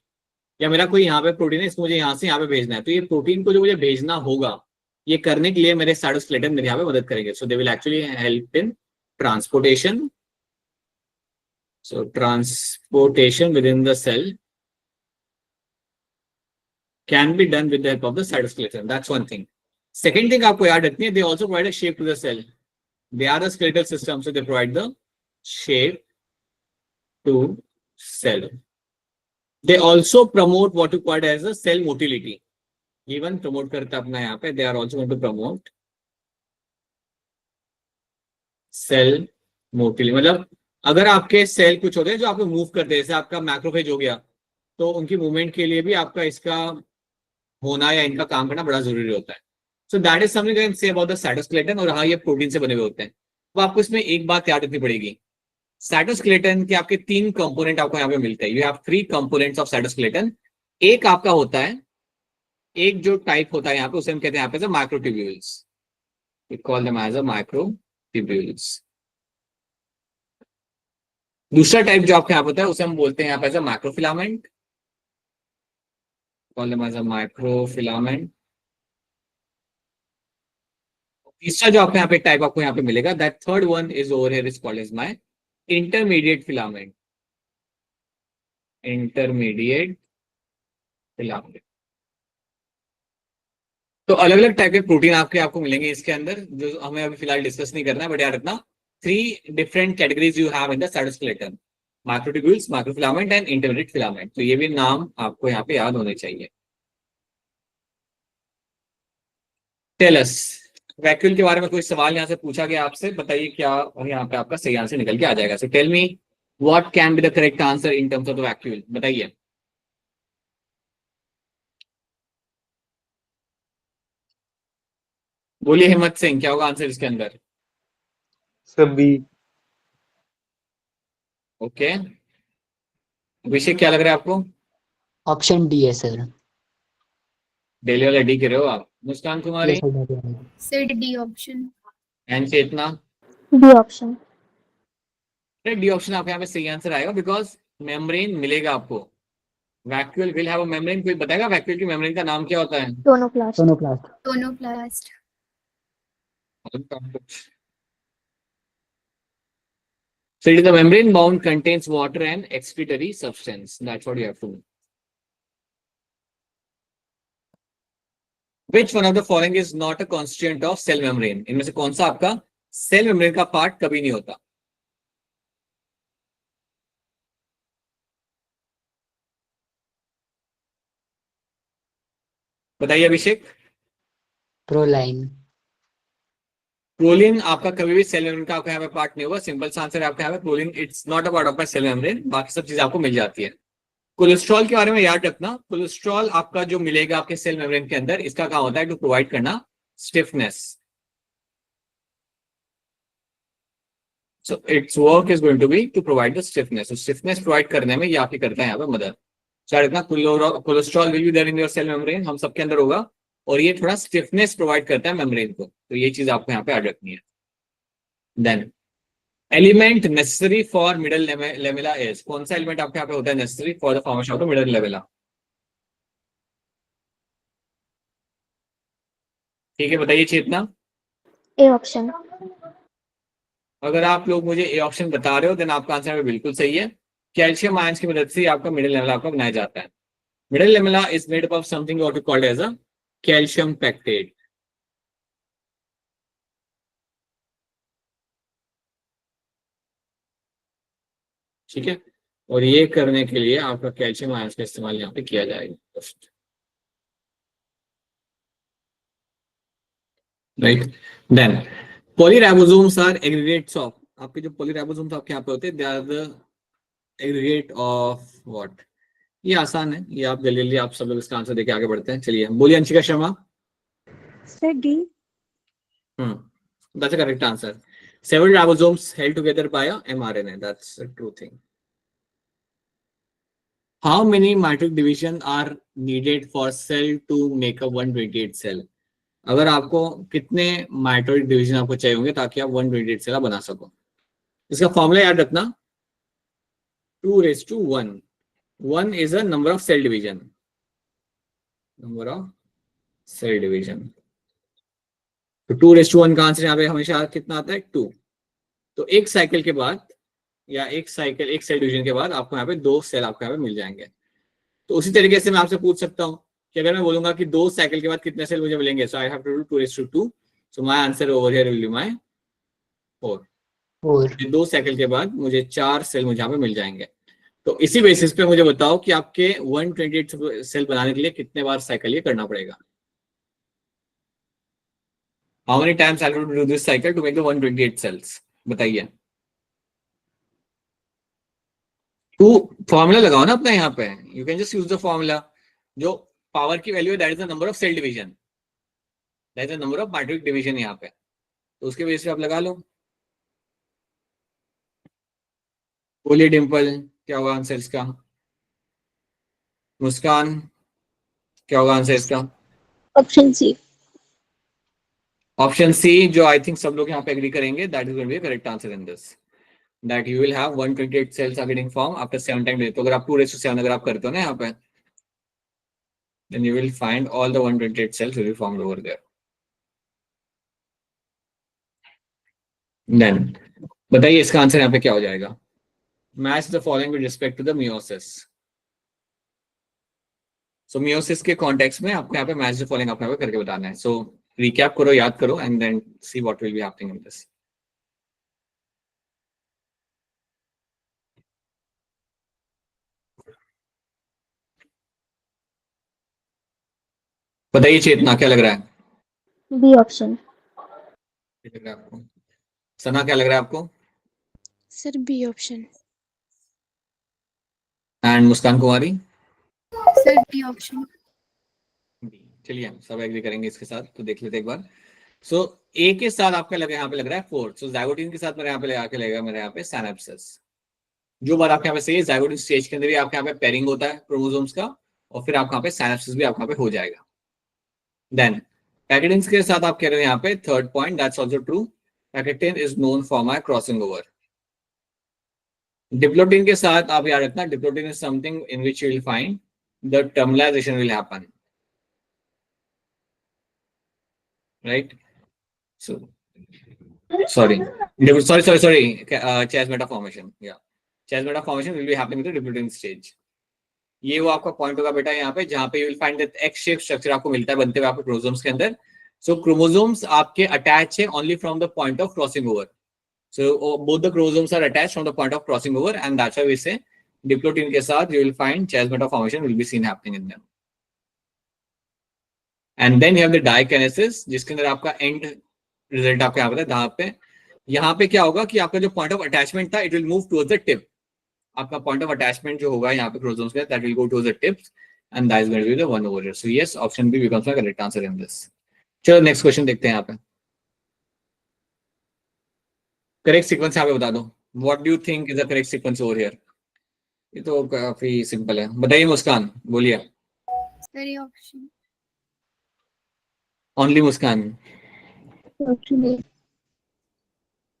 या मेरा कोई यहाँ पे प्रोटीन है, इसको मुझे यहाँ से यहाँ पे भेजना है, तो ये प्रोटीन को जो मुझे भेजना होगा, ये करने के लिए मेरे साइटोस्केलेटन मेरे यहाँ पे मदद करेंगे. So they will actually help in transportation. So transportation within the cell can be done with the help of the cytoskeleton. That's one thing. Second thing आपको याद रखनी है, they also provide a shape to the cell. They are the skeletal system, so they provide the shape to cell. They also promote what you call as a cell motility. Even promote करता अपना यहाँ पे, they are also going to promote cell motility. मतलब अगर आपके cell कुछ होते हैं जो आपको मूव करते हैं, जैसे आपका मैक्रोफेज हो गया, तो उनकी मूवमेंट के लिए भी आपका इसका होना या इनका काम करना बड़ा जरूरी होता है. So that is something I can say about the cytoskeleton. और हाँ, ये प्रोटीन से बने हुए होते हैं. तो आपको इसमें एक बात याद रखनी पड़ेगी, साइटोस्केलेटन के आपके 3 कंपोनेंट आपको यहाँ पे मिलते हैं. You have 3 components of cytoskeleton. एक आपका होता है, एक जो टाइप होता है यहाँ पे, उसे हम कहते हैं यहाँ पे microtubules. We call them as a microtubules. दूसरा टाइप जो आपके यहाँ होता है उसे हम बोलते हैं यहाँ पे microfilament. Call them as a microfilament. तीसरा जो आपको यहाँ पे टाइप आपको यहाँ पे मिलेगा, that third one is over here, is called as my intermediate filament. Intermediate filament. तो अलग अलग टाइप के प्रोटीन आपको मिलेंगे इसके अंदर, जो हमें अभी फिलहाल डिस्कस नहीं करना है, बट याद रखना 3 different categories you have in the cytoskeleton: microtubules, microfilament and intermediate filament. तो ये भी नाम आपको यहाँ पे याद होने चाहिए. Tell us, वैक्यूल के बारे में कोई सवाल यहाँ से पूछा गया आपसे, बताइए क्या यहाँ पे आपका सही आंसर निकल के आ जाएगा. So tell me what can be the correct answer in terms of the vacuole. बताइए. बोलिए हिम्मत सिंह, क्या होगा आंसर इसके अंदर? सभी. ओके. अभिषेक, क्या लग रहा है आपको? ऑप्शन डी है सर. डेली वाला डी कर रहे हो आप. Muskan Kumari Said D option. And Chetna. B option. D option आपको यहाँ पे सही आंसर आएगा, बिकॉज मेम्ब्रेन मिलेगा आपको. Vacuole will have a membrane. कोई बताएगा वैक्यूल की मेम्ब्रेन का नाम क्या होता है? Tonoplast. सोनोप्लास्ट. Tonoplast. So it is the membrane bound, contains water and excretory substance. That's what you have to know. Which one of the following is not a constituent of cell membrane? इनमें से कौन सा आपका cell membrane का part कभी नहीं होता? बताइए अभिषेक. प्रोलाइन. प्रोलिन आपका कभी भी सेल मेम्ब्रेन का आपका यहाँ पे पार्ट नहीं होगा. सिंपल सा आंसर है आपका यहाँ पे proline it's not a part of my cell membrane. बाकी सब चीजें आपको मिल जाती है. कोलेस्ट्रॉल के बारे में याद रखना, कोलेस्ट्रॉल आपका जो मिलेगा आपके सेल मेम्ब्रेन के अंदर, इसका काम होता है टू प्रोवाइड करना stiffness. So its work is going to be to provide the stiffness. Stiffness provide करने में ये आपकी करता है यहाँ पे मदद. Cholesterol will be there in your cell membrane, हम सबके अंदर होगा, और ये थोड़ा स्टिफनेस प्रोवाइड करता है मेम्ब्रेन को. तो ये चीज आपको यहाँ पे याद रखनी है. Then element necessary for middle lamella is, कौन सा एलिमेंट आपके यहाँ पे होता है necessary for the formation of the middle lamella? ठीक है, बताइए चेतना. A option. अगर आप लोग मुझे ए ऑप्शन बता रहे हो, देन आपका आंसर बिल्कुल सही है. कैल्शियम आयंस की मदद से आपका मिडल लेमेला आपका बनाया जाता है. Middle lamella is made up of something what we called as a calcium pectate. ठीक है, और ये करने के लिए आपका कैल्शियम आयंस का इस्तेमाल यहाँ पे किया जाएगा. Right. Then polyribosomes are aggregates of, आपके जो पॉलीराइबोसोम्स आपके यहाँ पे होते हैं, they are the aggregate of what? ये आसान है, ये आप जल्दी जल्दी आप सब लोग इसका आंसर देके आगे बढ़ते हैं. चलिए बोलिए Anshika Sharma. Sir D. That's a correct answer. Several ribosomes held together by a mRNA. That's a true thing. How many mitotic division are needed for cell to make a 128 cell? अगर आपको कितने माइटोटिक डिवीजन आपको चाहिए होंगे ताकि आप 128 cell बना सको? इसका फॉर्मूला याद रखना, 2:1. 1 is a number of cell division. Number of cell division. तो 2:1 का आंसर यहाँ पे हमेशा कितना आता है 2। तो एक साइकिल के बाद या एक सेल डिवीजन के बाद आपको यहाँ पे 2 सेल आपको यहाँ पे मिल जाएंगे। तो उसी तरीके से मैं आपसे पूछ सकता हूँ कि अगर मैं बोलूंगा कि 2 साइकिल के बाद कितने सेल मुझे मिलेंगे, so I have to do 2:2, so my answer over here will be my 4। 2 cycle के बाद मुझे 4 सेल मुझे यहाँ पे मिल जाएंगे। तो इसी बेसिस पे मुझे बताओ कि आपके 128 सेल बनाने के लिए कितने बार साइकिल ये करना पड़ेगा। How many times I have to do this cycle to make the 128 cells, बताइए। तो फॉर्मूला लगाओ ना अपना यहाँ पे, you can just use the formula. जो पावर की वैल्यू है that is the number of cell division, that is the number of meiotic division यहाँ पे, तो उसके बेस पे आप लगा लो। बोलिए डिम्पल, क्या होगा आंसर इसका? मुस्कान, क्या होगा आंसर इसका? Option C. ऑप्शन सी, जो आई थिंक सब लोग यहाँ पे एग्री करेंगे, that is going to be correct answer in this, that you will have 128 cells are getting formed after 7 times। तो अगर आप 2:7 अगर आप करते हो ना यहाँ पे, then you will find all the 128 cells will be formed over there। Then बताइए इसका आंसर यहाँ पे क्या हो जाएगा? Match the following with respect to the meiosis। So meiosis के कॉन्टेक्स्ट में आपको यहाँ पे match the following आपको यहाँ पे करके बताना है। So recap करो, याद करो, and then see what will be happening in this। बताइए चेतना, क्या लग रहा है? B option. क्या लग रहा है आपको? सना, क्या लग रहा है आपको? Sir B option. And Muskan Kumari? Sir D option. चलिए हम सब एग्री करेंगे इसके साथ, तो देख लेते एक बार। सो ए के साथ आपका यहाँ पे लग रहा है 4। सो जाइगोटिन के साथ मेरे यहाँ पे लगा के लगेगा मेरे यहाँ पे सिनेप्सिस। जो बात आपके यहाँ पे सही है, जाइगोटिन स्टेज के अंदर भी आपके यहाँ पे पेयरिंग होता है क्रोमोसोम्स का, और फिर आपको यहाँ पे सिनेप्सिस भी आपके यहाँ पे हो जाएगा। देन पैकेटिन के साथ आप कह रहे हो यहाँ पे third point, that's also true, pachytene is known for my crossing over. Diplotene के साथ आप याद रखना, diplotene is something in which you will find the terminalisation will happen, right? So, sorry, Chas meta formation, yeah, Chas meta formation will be happening with the diplotin stage। ये वो आपका point होगा बेटा यहाँ पे, जहाँ पे you will find that X shape structure आपको मिलता है बनते हुए आपके क्रोमोसोम्स के अंदर। So chromosomes आपके attach है only from the point of crossing over। So both the chromosomes are attached from the point of crossing over, and that's why we say diplotin के साथ you will find Chas meta formation will be seen happening in them। And then you have the dikinesis, जिसके अंदर आपका end result आपको यहाँ पे यहाँ पे क्या होगा कि आपका जो पॉइंट ऑफ अटैचमेंट था, it will move towards the tip. आपका पॉइंट ऑफ अटैचमेंट जो होगा यहाँ पे क्रोमोसोम्स का, that will go towards the tips, and that is going to be the 1 over here. So yes, option B becomes my correct answer in this. चलो next question देखते हैं। यहाँ पे करेक्ट सीक्वेंस यहाँ पे बता दो, what do you think is the correct sequence over here? ये तो काफी सिंपल है, बताइए मुस्कान, बोलिए। Sir option. Only Muskan, option A.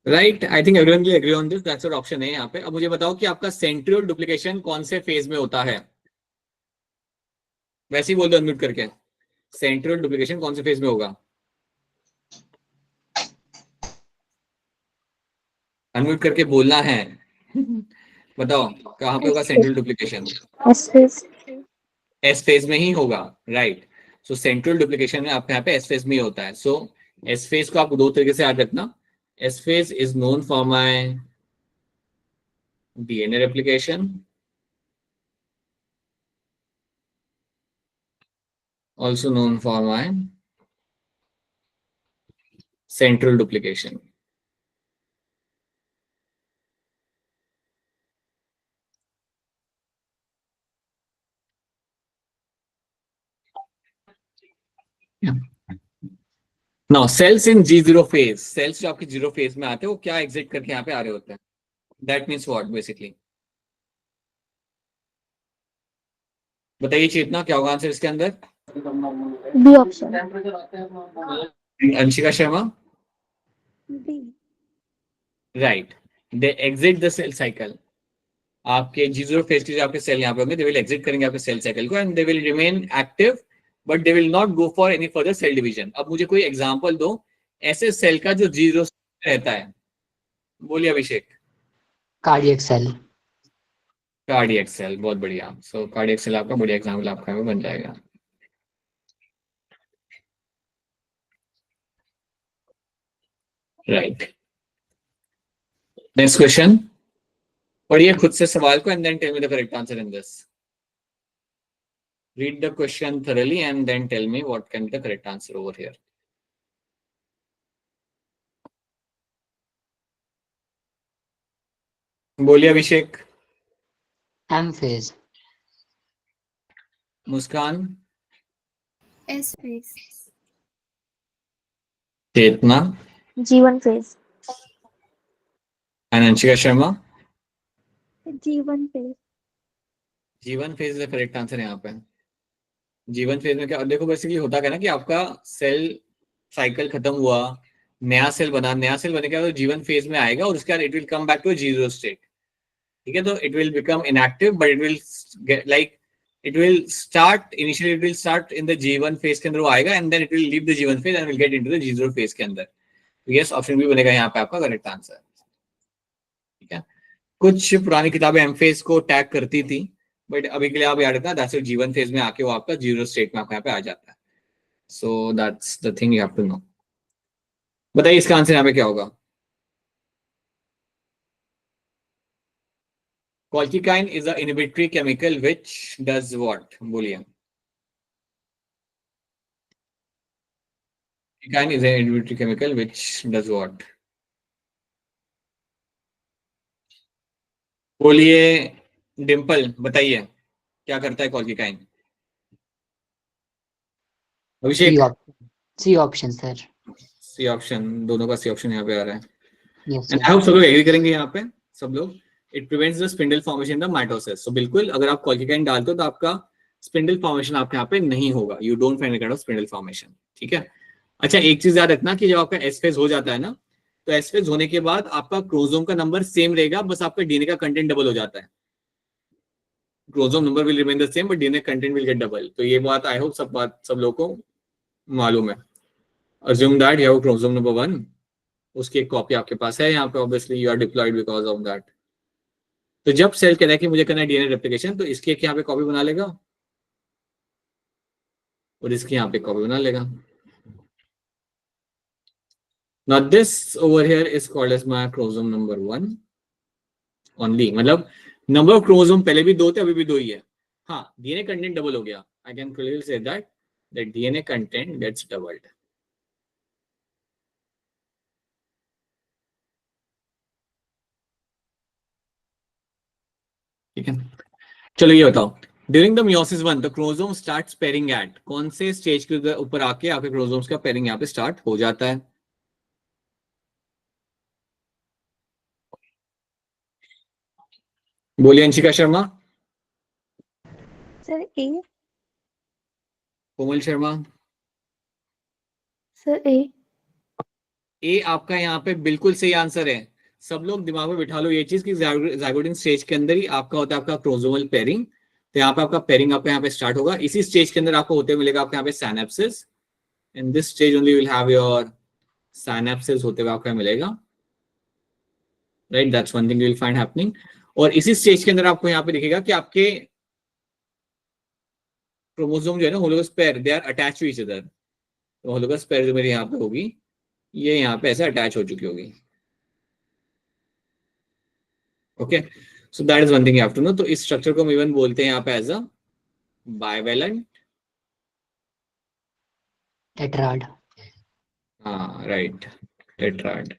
Right? I think everyone will agree on this, that's what option है यहाँ पे। अब मुझे बताओ कि आपका सेंट्रियोल डुप्लीकेशन कौन से फेज में होता है? वैसे ही बोल दो अनम्यूट करके, सेंट्रियोल डुप्लीकेशन कौन से फेज में होगा? अनम्यूट करके बोलना है। बताओ कहाँ पे होगा centriole duplication? S phase. S phase में ही होगा, राइट? सो सेंट्रियोल डुप्लीकेशन में आपके यहाँ पे एस फेज में ही होता है। सो एस फेज को आप दो तरीके से याद रखना। S phase is known for my DNA replication, also known for my central duplication। Now cells in G0 phase, cells जो आपके जीरो फेज में आते हैं वो क्या एग्जिट करके यहाँ पे आ रहे होते हैं? That means what basically? बताइए चेतना, क्या होगा आंसर इसके अंदर? B option. Anshika Sharma? B. Right, they exit the cell cycle. आपके G0 फेज के जो आपके सेल यहाँ पे होंगे, दे विल एग्जिट करेंगे आपके सेल साइकिल को, and they will remain active, but they will not go for any further cell division. अब मुझे कोई एग्जांपल दो ऐसे सेल का जो जीरो रहता है, बोलिए Abhishek. Cardiac cell. Cardiac cell, बहुत बढ़िया। सो कार्डियक सेल आपका बढ़िया एग्जाम्पल आपका में बन जाएगा। Right, next question. पढ़िए खुद से सवाल को and then tell me the correct answer in this. Read the question thoroughly and then tell me what can be the correct answer over here. बोलिए Abhishek. M phase. Muskan. S phase. Chetna. G one phase. Anshika Sharma. G one phase. G one phase is the correct answer यहाँ पे। जीवन phase में क्या देखो, basically होता क्या ना कि आपका सेल साइकिल खत्म हुआ, नया सेल बना, नया सेल बनने के बाद जीवन फेज में आएगा और उसके बाद it will come back to zero state. ठीक है, तो it will become inactive but it will like it will start initially, it will start in the G one phase के अंदर वो आएगा and then it will leave the G one phase and will get into the zero phase के अंदर। Yes, option B बनेगा यहाँ पे आपका करेक्ट आंसर। ठीक है, कुछ पुरानी किताबें एम फेज को टैग करती थी बट अभी के लिए आप याद रखना दैट्स जीवन फेज में आके वो आपका जीरो स्टेट में आपका यहाँ पे आ जाता है। So that's the thing you have to know. बताइए इसका आंसर यहाँ पे क्या होगा। Colchicine is an inhibitory chemical which does what? बोलिए। Colchicine is an inhibitory chemical which does what? बोलिए डिम्पल, बताइए क्या करता है colchicine. Abhishek. C option sir. C option, दोनों का सी ऑप्शन यहाँ पे आ रहा है। यस एंड आई होप सब लोग एग्री करेंगे यहाँ पे सब लोग। It prevents the spindle formation in the mitosis. So बिल्कुल अगर आप कॉल्किकाइन डालते हो तो आपका स्पिंडल फॉर्मेशन आपके यहाँ पे नहीं होगा, you don't find kind of spindle formation. ठीक है, अच्छा एक चीज याद रखना कि जब आपका एस फेज हो जाता है ना, तो एस फेज होने के बाद आपका क्रोमोसोम का नंबर सेम रहेगा, बस आपका डीएनए का कंटेंट डबल हो जाता है। Chromosome number will remain the same but DNA content will get double. तो ये बात आई होप सब लोगों को मालूम है। Assume that you have chromosome number 1, उसकी एक कॉपी आपके पास है यहाँ पे, obviously you are diploid because of that. तो जब सेल कहता है कि मुझे करना है डीएनए रेप्लिकेशन, तो इसकी एक यहाँ पे कॉपी बना लेगा और इसकी यहाँ पे कॉपी बना लेगा। Now this over here is called as my chromosome number 1 only। मतलब नंबर ऑफ क्रोमोसोम पहले भी 2 थे, अभी भी 2 ही है। हाँ, डीएनए कंटेंट डबल हो गया। I can clearly see that the DNA content gets doubled. ठीक है, चलो ये बताओ, during the meiosis 1 the chromosome starts pairing at, कौन से स्टेज के ऊपर आके आपके क्रोमोसोम्स का पेयरिंग यहाँ पे स्टार्ट हो जाता है। बोलिए अंशिका शर्मा। सर ए। कोमल शर्मा। सर ए। ए आपका यहाँ पे बिल्कुल सही आंसर है। सब लोग दिमाग में बिठा लो ये चीज कि ज़ायगोटिक स्टेज के अंदर ही आपका होता है आपका क्रोमोसोमल पेयरिंग। तो यहाँ पे आपका पेयरिंग आपका यहाँ पे स्टार्ट होगा, इसी स्टेज के अंदर आपको होते मिलेगा आपका यहाँ पे synapses. In this stage only will have your synapses होते हुए आपको मिलेगा। Right, that's one thing you will find happening. और इसी स्टेज के अंदर आपको यहाँ पे दिखेगा कि आपके क्रोमोसोम जो है ना, homologous pair, they are attach to each other. तो होलोगस पेयर जो मेरी यहाँ पे होगी, ये यहाँ पे ऐसे अटैच हो चुकी होगी। Okay, so that is one thing you have to know. तो इस स्ट्रक्चर को हम इवन बोलते हैं यहाँ पे एज अ बाइवेलेंट टेट्राड। हाँ राइट, टेट्राड।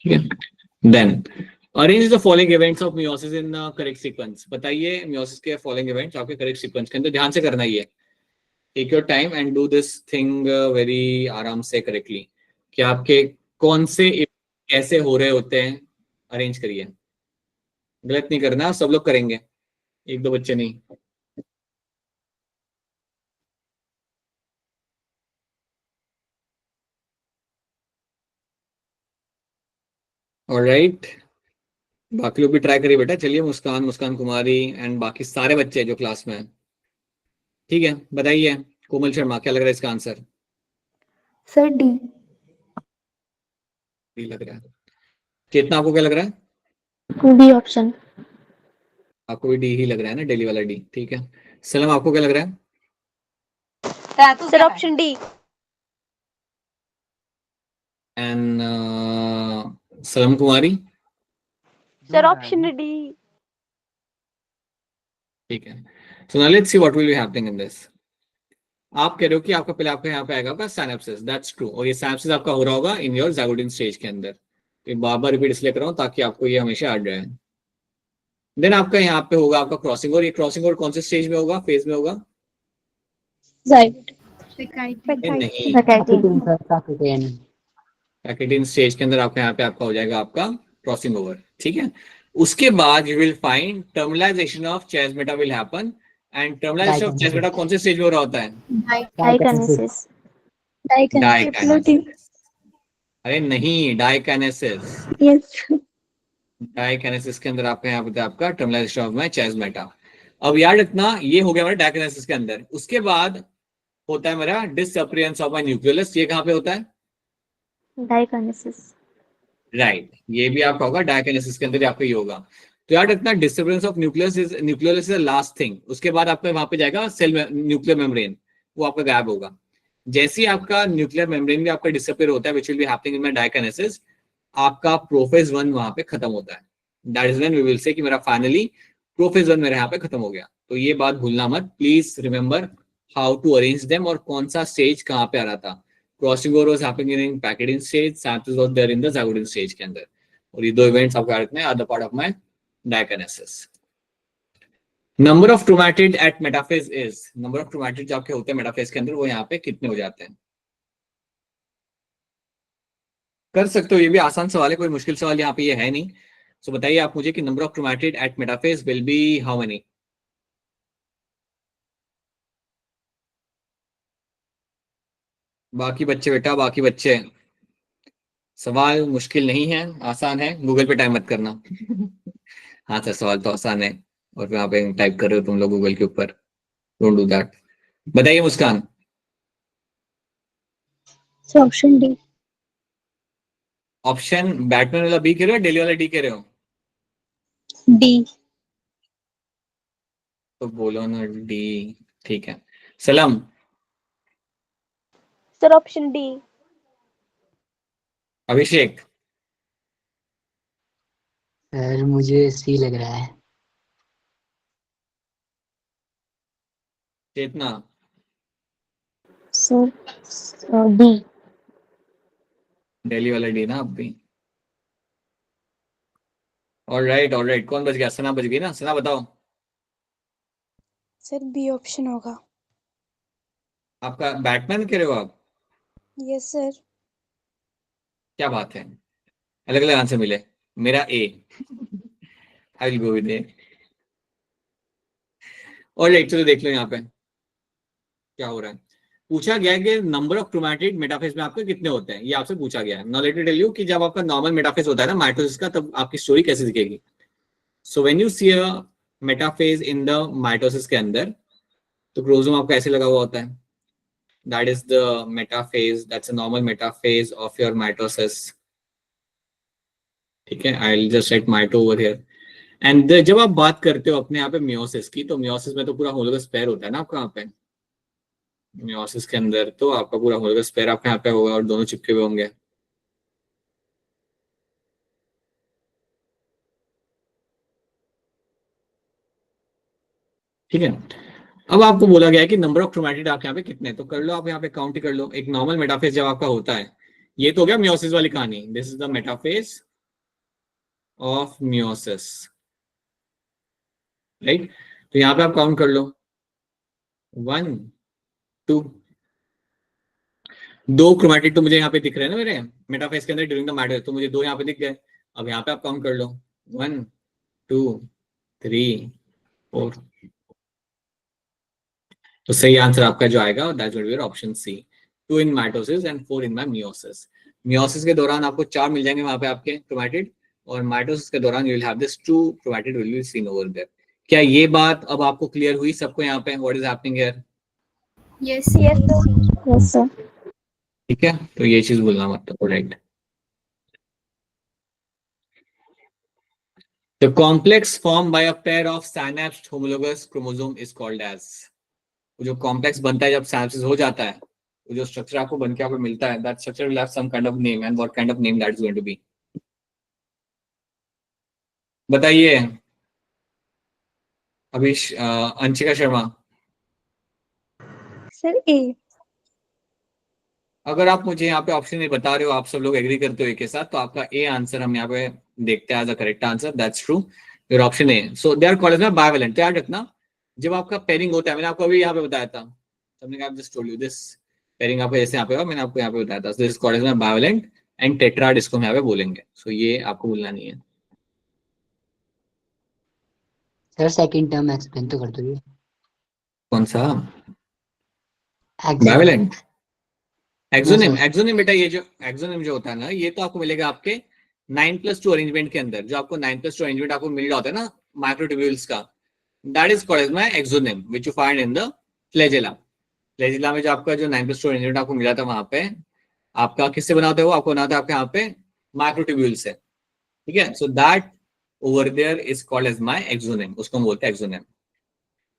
ठीक है, then arrange the following events of meiosis in correct sequence. बताइए मियोसिस के फॉलोइंग इवेंट्स आपके करेक्ट सीक्वेंस के अंदर, ध्यान से करना ही है। Take your time and do this thing very आराम से करेक्टली, कि आपके कौन से कैसे हो रहे होते हैं, अरेंज करिए। गलत नहीं करना, सब लोग करेंगे, एक दो बच्चे नहीं। ऑलराइट, बाकी लोग भी ट्राई करिए बेटा। चलिए मुस्कान, मुस्कान कुमारी एंड बाकी सारे बच्चे जो क्लास में हैं, ठीक है, बताइए कोमल शर्मा, क्या लग रहा है इसका आंसर? Sir D. डी लग रहा है। चेतना, आपको क्या लग रहा है? B option. आपको भी डी ही लग रहा है ना, डेली वाला डी, ठीक है। सलम, आपको क्या लग रहा है? Sir option D. एंड सलम कुमारी, सर ऑप्शन डी। ठीक है। So now let's see what will be happening in this. आप कह रहे हो कि आपका पहले आपका यहाँ पे आएगा आपका सिनेप्सिस, दैट्स ट्रू, और ये सिनेप्सिस आपका हो रहा होगा इन योर ज़ाइगोटिन स्टेज के अंदर। तो बार बार रिपीट इसलिए कर रहा हूँ ताकि आपको ये हमेशा याद रहे। देन आपका यहाँ पे होगा आपका क्रॉसिंग ओवर। ये क्रॉसिंग ओवर कौन से स्टेज में होगा, फेज में होगा? नहीं, पैकेटिन स्टेज के अंदर आपका यहाँ पे आपका हो जाएगा आपका क्रॉसिंग ओवर, ठीक है। उसके बाद you will find terminalization of chiasmata will happen. And terminalization of chiasmata कौन से स्टेज में हो रहा होता है? डाइकाइनेसिस। डाइकाइनेसिस। अरे नहीं, डाइकाइनेसिस। यस। डाइकाइनेसिस के अंदर आपका यहाँ पे आपका टर्मिनलाइजेशन ऑफ चेस्मेटा। अब याद रखना, ये हो गया हमारा डाइकाइनेसिस के अंदर। उसके बाद होता है मेरा डिसअपियरेंस ऑफ माय न्यूक्लियस। ये कहाँ पे होता है? डाइकाइनेसिस। राइट, ये भी आपका होगा डाइकाइनेसिस के अंदर आपका ये होगा। तो याद रखना, disappearance of nucleus is the last thing. उसके बाद आपका वहां पे जाएगा सेल न्यूक्लियर मेम्ब्रेन, वो आपका गायब होगा। जैसे ही आपका न्यूक्लियर मेम्ब्रेन भी आपका डिसअपियर होता है, which will be happening in my diakinesis, आपका प्रोफेज 1 वहां पे खत्म होता है। That is when we will say कि मेरा फाइनली प्रोफेज 1 मेरे यहाँ पे खत्म हो गया। तो ये बात भूलना मत, please remember how to arrange them और कौन सा स्टेज कहाँ पे आ रहा था। Crossing over was happening in pachytene stage, synapsis was there in the zygotene stage के अंदर। और ये दो इवेंट्स आपको याद रखने हैं, are the part of my diakinesis. Number of chromatid at metaphase is, number of chromatid जो आपके होते हैं मेटाफेज के अंदर, वो यहाँ पे कितने हो जाते हैं? कर सकते हो, ये भी आसान सवाल है, कोई मुश्किल सवाल यहाँ पे ये है नहीं। सो बताइए आप मुझे कि number of chromatid at metaphase will be how many? बाकी बच्चे बेटा, बाकी बच्चे, सवाल मुश्किल नहीं है, आसान है, गूगल पे टाइम मत करना। हाँ सर, सवाल तो आसान है, और यहाँ पे टाइप कर रहे हो तुम लोग गूगल के ऊपर, डोंट डू दैट। बताइए Muskan. Option D. Option Batman वाला बी कह रहे हो, डेली वाला डी कह रहे हो? डी। तो बोलो ना डी, ठीक है। सलाम, सर ऑप्शन डी। अभिषेक, सर मुझे सी लग रहा है। चेतना, सर डी। डेली वाला डी ना अब भी। ऑलराइट ऑलराइट, कौन बच गया? सना बच गई ना, सना बताओ। सर बी ऑप्शन होगा। आपका बैटमैन कह रहे हो आप? Yes sir. क्या बात है, अलग अलग आंसर मिले। मेरा A, I will go with A. Alright, चलो देख लो यहाँ पे क्या हो रहा है। पूछा गया है कि नंबर ऑफ क्रोमैटिड मेटाफेज में आपके कितने होते हैं, ये आपसे पूछा गया है। Now let me tell you कि जब आपका नॉर्मल मेटाफेज होता है ना माइटोसिस का, तब आपकी स्टोरी कैसे दिखेगी। So when you see a metaphase in the mitosis के अंदर, तो क्रोमोसोम आपका ऐसे लगा हुआ होता है। That is the metaphase, that's a normal metaphase of your mitosis, ठीक है। I will just right माइटो over here. And जब आप बात करते हो अपने यहाँ पे मियोसिस की, तो मियोसिस में तो पूरा होलोगस पेयर होता है ना आपका यहाँ पे। मियोसिस के अंदर तो आपका पूरा होलोगस पेयर आपके यहाँ पे होगा और दोनों चिपके हुए होंगे। ठीक है। अब आपको बोला गया है कि नंबर ऑफ क्रोमैटिड आपके यहाँ पे कितने, तो कर लो आप यहाँ पे काउंट ही कर लो। एक नॉर्मल मेटाफेज जब आपका होता है, ये तो हो गया मियोसिस वाली कहानी, this is the metaphase of meiosis, right. तो यहाँ पे आप काउंट कर लो, 1 2, 2 क्रोमैटिड तो मुझे यहाँ पे दिख रहे हैं ना मेरे मेटाफेज के अंदर ड्यूरिंग द मैटर, तो मुझे 2 यहाँ पे दिख गए। अब यहाँ पे आप काउंट कर लो, 1 2 3 4। तो सही आंसर आपका जो आएगा that's going to be option C, 2 in mitosis and 4 in my meiosis. Meiosis के दौरान आपको 4 मिल जाएंगे वहां पे आपके क्रोमैटिड, और माइटोसिस के दौरान you will have this 2 chromatid will be seen over there. क्या ये बात अब आपको क्लियर हुई सबको यहाँ पे, what is happening here? Yes. Yes, sir. Yes, sir. ठीक है, तो ये चीज बोलना मत, right. The complex formed by a pair of synapsed homologous chromosome is called as, जो कॉम्प्लेक्स बनता है जब synapses हो जाता है, तो जो स्ट्रक्चर आपको बन के आपको मिलता है, that structure will have some kind of name, and what kind of name that is going to be? बताइए अभी अंशिका शर्मा। सर ए। अगर आप मुझे यहाँ पे ऑप्शन नहीं बता रहे हो, आप सब लोग एग्री करते हो एक के साथ, तो आपका ए आंसर हम यहाँ पे देखते हैं as a correct answer, that's true, your option A. So they are called as bivalent. याद रखना, जब आपका पेयरिंग होता है, मैंने आपको अभी यहाँ पे बताया था, हमने कहा just told you this pairing आपको जैसे यहाँ पे होगा, मैंने आपको यहाँ पे बताया था, this is called as bivalent and tetrad, इसको हम यहाँ पे बोलेंगे। सो ये आपको भूलना नहीं है। सर सेकंड टर्म एक्सप्लेन तो कर दो ये। कौन सा? Exonym. Bivalent, exonym. sir. Exonym बेटा, ये जो एक्सोनिम जो होता है ना, ये तो आपको मिलेगा आपके 9+2 अरेंजमेंट के अंदर। जो आपको 9+2 अरेंजमेंट आपको मिल रहा होता है ना माइक्रोट्यूब्यूल्स का, that is called as my axoneme which you find in the flagella. Flagella में जो आपका जो 9+2 अरेंजमेंट आपको मिला था, वहां पे आपका किससे बना होता है वो? आपको बना होता है आपके यहाँ पे माइक्रोट्यूब्यूल से, ठीक है। So that over there is called as my axoneme, उसको हम बोलते हैं एक्सोनिम।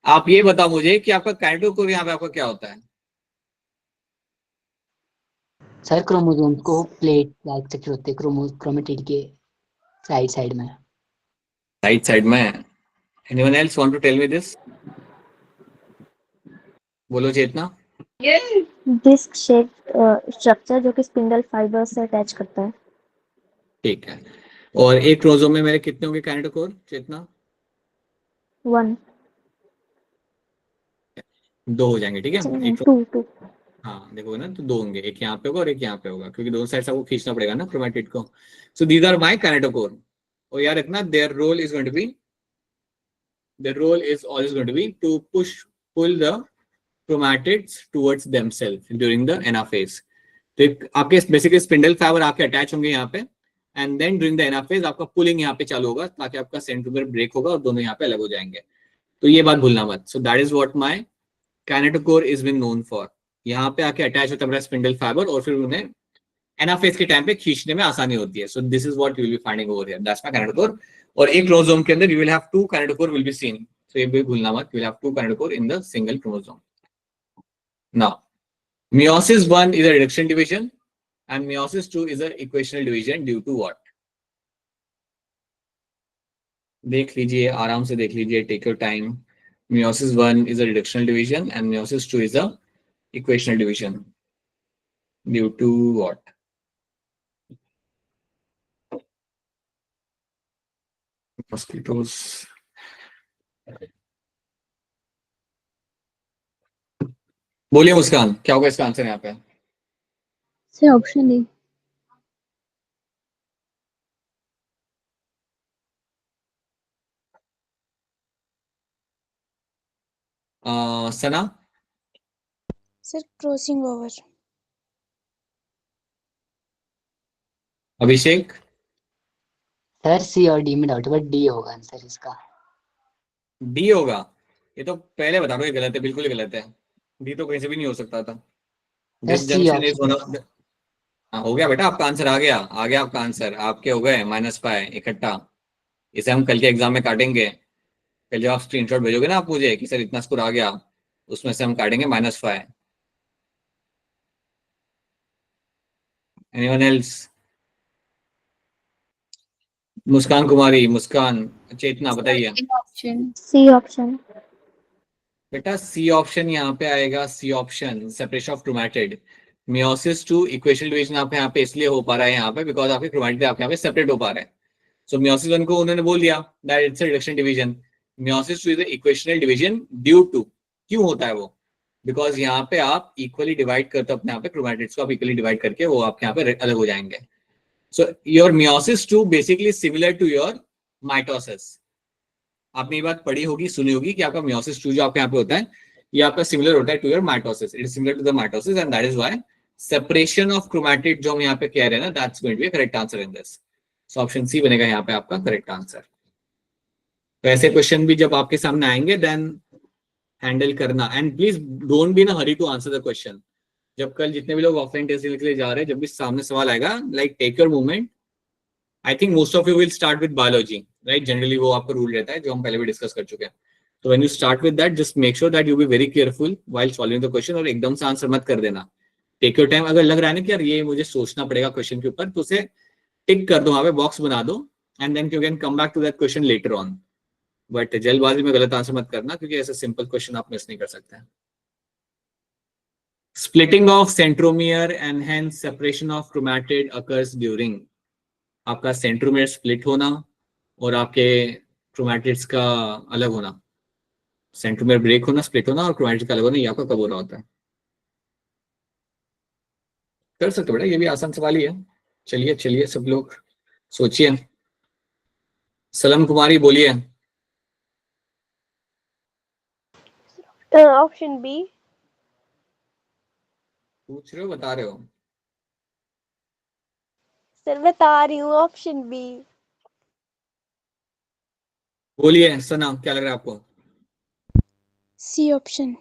आप ये बताओ मुझे कि आपका काइनेटोकोर यहाँ पे आपका क्या होता है? सर क्रोमोसोम्स को प्लेट लाइक स्ट्रक्चर होते हैं क्रोमेटिड के साइड साइड में। राइट साइड में। Anyone else want to tell me this? बोलो चेतना। डिस्क शेप स्ट्रक्चर जो कि स्पिंडल फाइबर से अटैच करता है। ठीक है। और एक क्रोमोसोम में मेरे कितने होंगे काइनेटोकोर चेतना? 1 2 हो जाएंगे, ठीक है। एक 2 हाँ देखो ना, तो 2 होंगे, एक यहाँ पे होगा और एक यहाँ पे होगा, क्योंकि दोनों साइड से आपको खींचना पड़ेगा ना क्रोमेटिड को। So these are my kinetochore. और याद रखना, their role is going to be to pull the chromatids towards themselves during the anaphase। तो आपके बेसिकली स्पिंडल फाइबर आपके अटैच होंगे यहाँ पे, and then during the anaphase आपका पुलिंग यहाँ पे चालू होगा, ताकि आपका सेंट्रोमीटर ब्रेक होगा और दोनों यहाँ पे अलग हो जाएंगे। तो ये बात भूलना मत। So that is what my kinetochore is been known for. यहाँ पे आके अटैच होता है मेरा स्पिंडल फाइबर, और फिर उन्हें एनाफेज के टाइम पे खींचने में आसानी होती है। So this is what you will be finding over here, that's my kinetochore. और एक क्रोमोसोम के अंदर you will have 2 kinetochore will be seen. So ये भी भूलना मत, you will have 2 kinetochore in the single chromosome. Now, meiosis 1 is a reduction division and meiosis 2 is a equational division due to what? देख लीजिए, आराम से देख लीजिए, take your time. Meiosis 1 is a reductional division and meiosis 2 is a equational division due to what? Mosquitoes. बोलिए मुस्कान, क्या होगा इसका आंसर यहाँ पे? Sir option A. Sana? Sir crossing over. Abhishek? Sir C और डी में डाउट है, बट डी होगा आंसर इसका। डी होगा? ये तो पहले बता दो, ये गलत है, बिल्कुल गलत है। डी तो कहीं से भी नहीं हो सकता था। This junction is one of, हो गया बेटा, आपका आंसर आ गया आपका आंसर। आपके हो गए -5 इकट्ठा। इसे हम कल के एग्जाम में काटेंगे। कल जब आप स्क्रीनशॉट भेजोगे ना आप मुझे कि सर इतना स्कोर आ गया, उसमें से हम काटेंगे -5। Anyone else? मुस्कान कुमारी, मुस्कान, चेतना, बताइए। Option C option. बेटा सी ऑप्शन यहाँ पे आएगा, C option separation of chromatid. Meiosis 2 equational division आपके यहाँ पे इसलिए हो पा रहा है यहाँ पे, बिकॉज आपके क्रोमैटिड आपके यहाँ पे सेपरेट हो पा रहे हैं। सो मियोसिस 1 को उन्होंने बोल दिया that it's a reduction division. Meiosis 2 is a equational division due to, क्यों होता है वो? बिकॉज यहाँ पे आप इक्वली डिवाइड करते हो अपने यहाँ पे क्रोमैटिड्स को, आप इक्वली डिवाइड करके वो आपके यहाँ पे अलग हो जाएंगे। So your meiosis 2 basically similar to your mitosis. आपने ये बात पढ़ी होगी, सुनी होगी कि आपका मियोसिस 2 जो आपके यहाँ पे होता है, ये आपका सिमिलर होता है to your mitosis. It is similar to the mitosis and that is why separation of chromatid जो हम यहाँ पे कह रहे हैं ना, that's going to be correct answer in this. So option C बनेगा यहाँ पे आपका करेक्ट आंसर। तो ऐसे क्वेश्चन भी जब आपके सामने आएंगे, देन हैंडल करना, and please don't be in a hurry to answer the question. जब कल जितने भी लोग ऑफलाइन टेस्ट देने के लिए जा रहे हैं, जब भी सामने सवाल आएगा, like take your movement. I think most of you will start with biology, right? Generally वो आपका रूल रहता है जो हम पहले भी डिस्कस कर चुके हैं. तो when you start with that, just make sure that you be very careful while solving the question, और एकदम से आंसर मत कर देना. Take your time. अगर लग रहा है ना कि यार ये मुझे सोचना पड़ेगा क्वेश्चन के ऊपर, तो उसे टिक कर दो, वहां पे बॉक्स बना दो, and then you can come back to that question later on. But जल्दबाजी में गलत आंसर मत करना, क्योंकि ऐसे सिंपल क्वेश्चन आप मिस नहीं कर सकते हैं. Splitting of centromere and hence separation of chromatid occurs during. आपका सेंट्रोमियर स्प्लिट होना और आपके क्रोमैटिड्स का अलग होना, सेंट्रोमियर ब्रेक होना, स्प्लिट होना, और क्रोमैटिड्स का अलग होना, ये आपका कब हो रहा होता है? कर सकते हो बेटा, ये भी आसान सवाल ही है. चलिए चलिए सब लोग सोचिए. सलम कुमारी बोलिए. Option B. पूछ रहे हो, बता रहे हो? सर बता रही हूँ, ऑप्शन बी. बोलिए सना, क्या लग रहा है आपको? C option.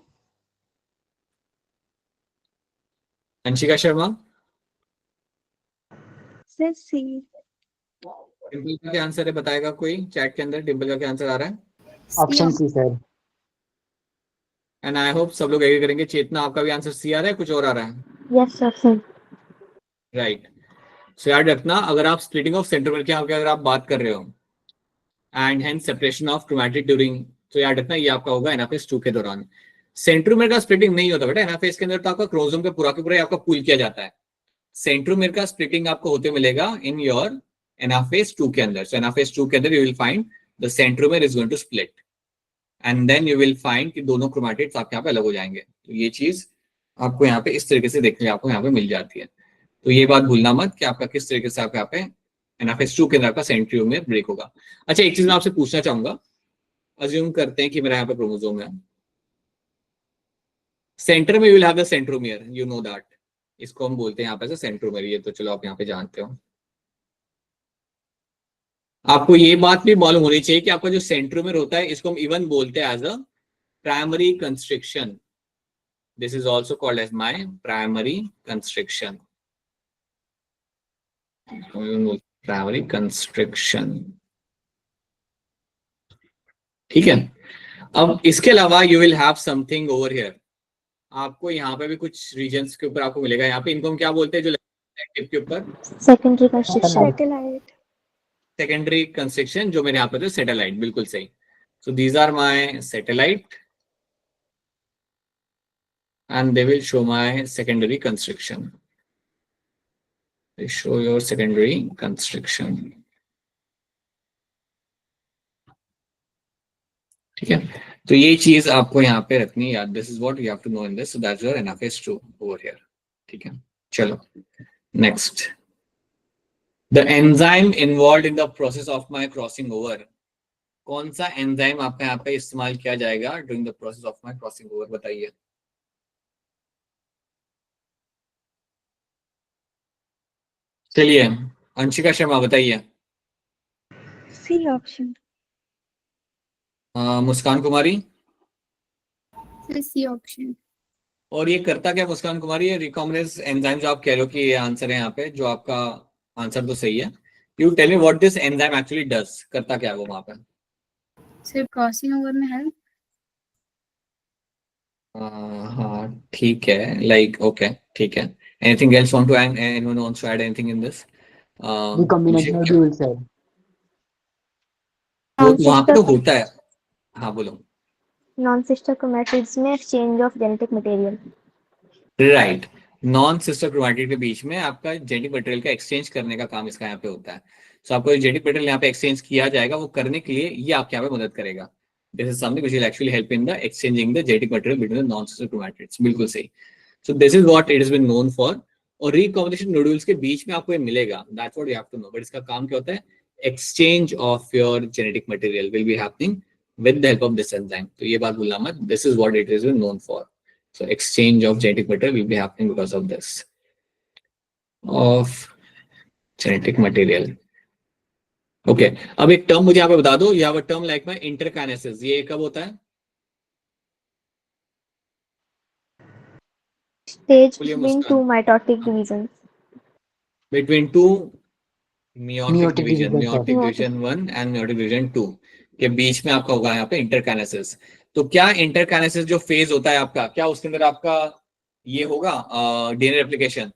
Anshika Sharma? Sir C. Dimple का क्या आंसर है, बताएगा कोई चैट के अंदर? डिम्पल का क्या आंसर आ रहा है? Option C sir. And I hope सब लोग एग्री करेंगे. चेतना, आपका भी आंसर सी आ रहा है, कुछ और आ रहा है? Yes sir. राइट. सो याद रखना, अगर आप स्प्लिटिंग ऑफ सेंट्रोमियर की अगर आप बात कर रहे हो and hence separation of chromatid during, तो याद रखना ये आपका होगा एनाफेज 2 के दौरान. सेंट्रोमियर का स्प्लिटिंग नहीं होता बेटा एनाफेज के अंदर, तो आपका क्रोमोसोम के पूरा आपका पुल किया जाता है. सेंट्रोमियर का स्प्लिटिंग आपको होते मिलेगा इन योर एनाफेज 2 के अंदर. सो एनाफेज 2 के अंदर you will find the centromere is going to split, and then you will find कि दोनों क्रोमैटिड्स आपके यहाँ पे अलग हो जाएंगे. तो ये चीज आपको यहाँ पे इस तरीके से देखने आपको यहाँ पे मिल जाती है. तो ये बात भूलना मत कि आपका किस तरीके से आपके यहाँ पे एनाफेज 2 के अंदर आपका सेंट्रोमियर ब्रेक होगा. अच्छा, एक चीज मैं आपसे पूछना चाहूंगा. अज्यूम करते हैं कि मेरा यहाँ पे क्रोमोसोम है, सेंटर में will have the centromere, you know that. इसको हम बोलते हैं यहाँ पे सेंट्रोमियर. ये तो चलो आप यहाँ पे जानते हो. आपको ये बात भी मालूम होनी चाहिए कि आपका जो सेंट्रोमियर होता है, इसको हम इवन बोलते हैं as a primary constriction. This is also called as my primary constriction. Primary constriction, ठीक है. अब इसके अलावा you will have something over here. आपको यहाँ पे भी कुछ रीजन्स के ऊपर आपको मिलेगा. यहाँ पे इनको हम क्या बोलते हैं, जो टिप के ऊपर? Secondary construction. Satellite. Secondary construction, जो मेरे यहाँ पे सैटेलाइट. बिल्कुल सही. So these are my satellite and they will show my secondary constriction. They show your secondary constriction. ठीक है. तो ये चीज आपको यहाँ पे रखनी है याद. This is what you have to know in this. So that's your anaphase 2 over here. ठीक है. चलो next. The enzyme involve in the process of my crossing over. कौन सा एंजाइम आपका यहाँ पे इस्तेमाल किया जाएगा during the process of my crossing over? बताइए. चलिए अंशिका शर्मा बताइए. C option. Muskan Kumari? C option. और ये करता क्या मुस्कान कुमारी? ये रिकॉम्बिनेज एंजाइम जो आप कह रहे हो कि ये आंसर है यहाँ पे, जो आपका आंसर तो सही है. You tell me what this enzyme actually does. करता क्या है वो वहां पे? सिर्फ क्रॉसिंग ओवर में हेल्प. हाँ ठीक है. लाइक ओके ठीक है. Anything else want to add? Anyone wants to add anything in this? Recombination module sir. वहां पे तो होता है. हाँ बोलो. नॉन सिस्टर क्रोमैटिड्स में exchange of genetic material. Right. Non sister chromatid के बीच में आपका जेनेटिक मटेरियल का एक्सचेंज करने का काम इसका यहाँ पे होता है. सो आपको जेनेटिक मटेरियल यहाँ पे एक्सचेंज किया जाएगा, वो करने के लिए ये आपके यहाँ पे मदद करेगा. This is something which will actually help in the exchanging the genetic material between the non sister chromatids. बिल्कुल सही. So this is what it is been known for. और रिकॉम्बिनेशन नोड्यूल्स के बीच में आपको ये मिलेगा. That's what you have to know. But इसका काम क्या होता है? Exchange of your genetic material will be happening with the help of this enzyme. तो ये बात भूलना मत. This is what it is known for. So exchange of genetic material will be happening because of this. Of genetic material. Okay. अब एक term मुझे यहाँ पे बता दो. You have a term like my interkinesis. ये कब होता है? stage बोलिए between Muskan. two mitotic divisions. Between two meiotic Meiotic division, division, meiotic sir. division 1 and meiotic division 2 के बीच में आपका होगा यहाँ पे इंटरकाइनेसिस। तो क्या इंटरकाइनेसिस जो फेज होता है आपका, क्या उसके अंदर आपका ये होगा DNA replication?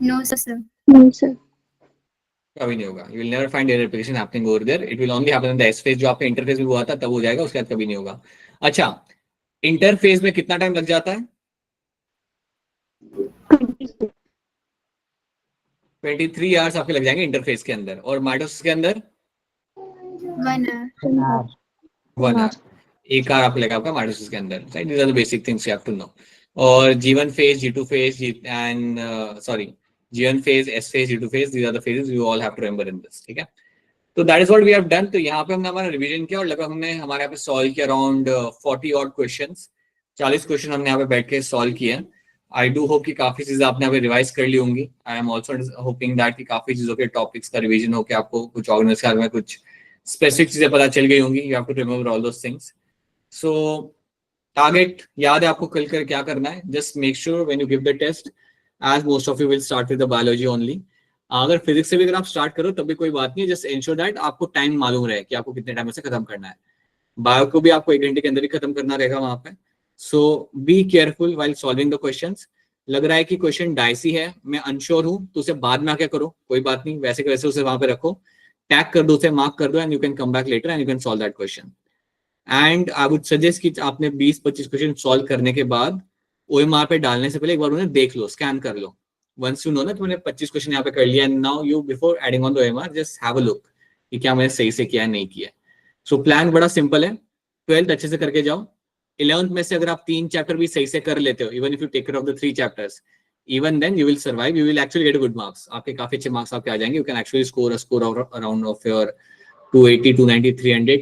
No, sir. No, sir. कभी नहीं होगा। You will never find DNA replication happening over there. It will only happen in the S phase, जो आपका इंटरफेज में हुआ था तब हो जाएगा, उसके बाद कभी नहीं होगा। अच्छा, इंटरफेज में कितना टाइम लग जाता है? 23 आवर्स आपके लग जाएंगे इंटरफेस के अंदर, और माइटोसिस के अंदर 1 hour. 1 आवर, 1 आवर आपको लगा आपका माइटोसिस के अंदर। Right, these are the basic things you have to know. और G1 phase, G2 phase and G1 phase, S phase, G2 phase, these are the phases you all have to remember in this. ठीक है, तो that is what we have done. तो यहाँ पे हमने हमारा revision किया और लगभग हमने हमारे यहाँ पे सॉल्व किया अराउंड 40 ऑड क्वेश्चंस, 40 क्वेश्चन हमने यहाँ पे बैठ के सॉल्व किए। आई डू होप कि काफी चीजें आपने यहाँ पे रिवाइज कर ली होंगी। I am also hoping that कि काफी चीजों के टॉपिक्स का रिवीजन होकर आपको कुछ ऑर्गेनाइज के बारे में कुछ स्पेसिफिक चीजें पता चल गई होंगी। You have to remember all those things. So target याद है आपको कल कर क्या करना है। Just make sure when you give the test, as most of you will start with the biology only. अगर फिजिक्स से भी अगर आप स्टार्ट करो तब भी कोई बात नहीं है, जस्ट इंश्योर दैट आपको टाइम मालूम रहे कि आपको कितने टाइम से खत्म करना है। बायो को भी आपको 1 घंटे के अंदर ही खत्म करना रहेगा वहां पे। So be careful while solving the questions. लग रहा है कि क्वेश्चन डाइसी है, मैं अनश्योर हूं, तो उसे बाद में आके करो, कोई बात नहीं, वैसे के वैसे उसे वहां पे रखो, टैग कर दो, उसे मार्क कर दो, and you can come back later and you can solve that question. And I would suggest कि आपने 20-25 क्वेश्चन सॉल्व करने के बाद OMR पे डालने से पहले एक बार उन्हें देख लो, स्कैन कर लो। वंस यू नो ना तुमने 25 क्वेश्चन यहाँ पे कर लिया, and now you before adding on the OMR just have a look कि क्या मैंने सही से किया नहीं किया। सो प्लान बड़ा सिंपल है, 12th अच्छे से करके जाओ। 11th में से अगर आप 3 चैप्टर भी सही से कर लेते हो, even if you take care of the 3 chapters, even then you will survive, you will actually get good marks. आपके काफी अच्छे मार्क्स आपके आ जाएंगे। You can actually score around of your 280, 290,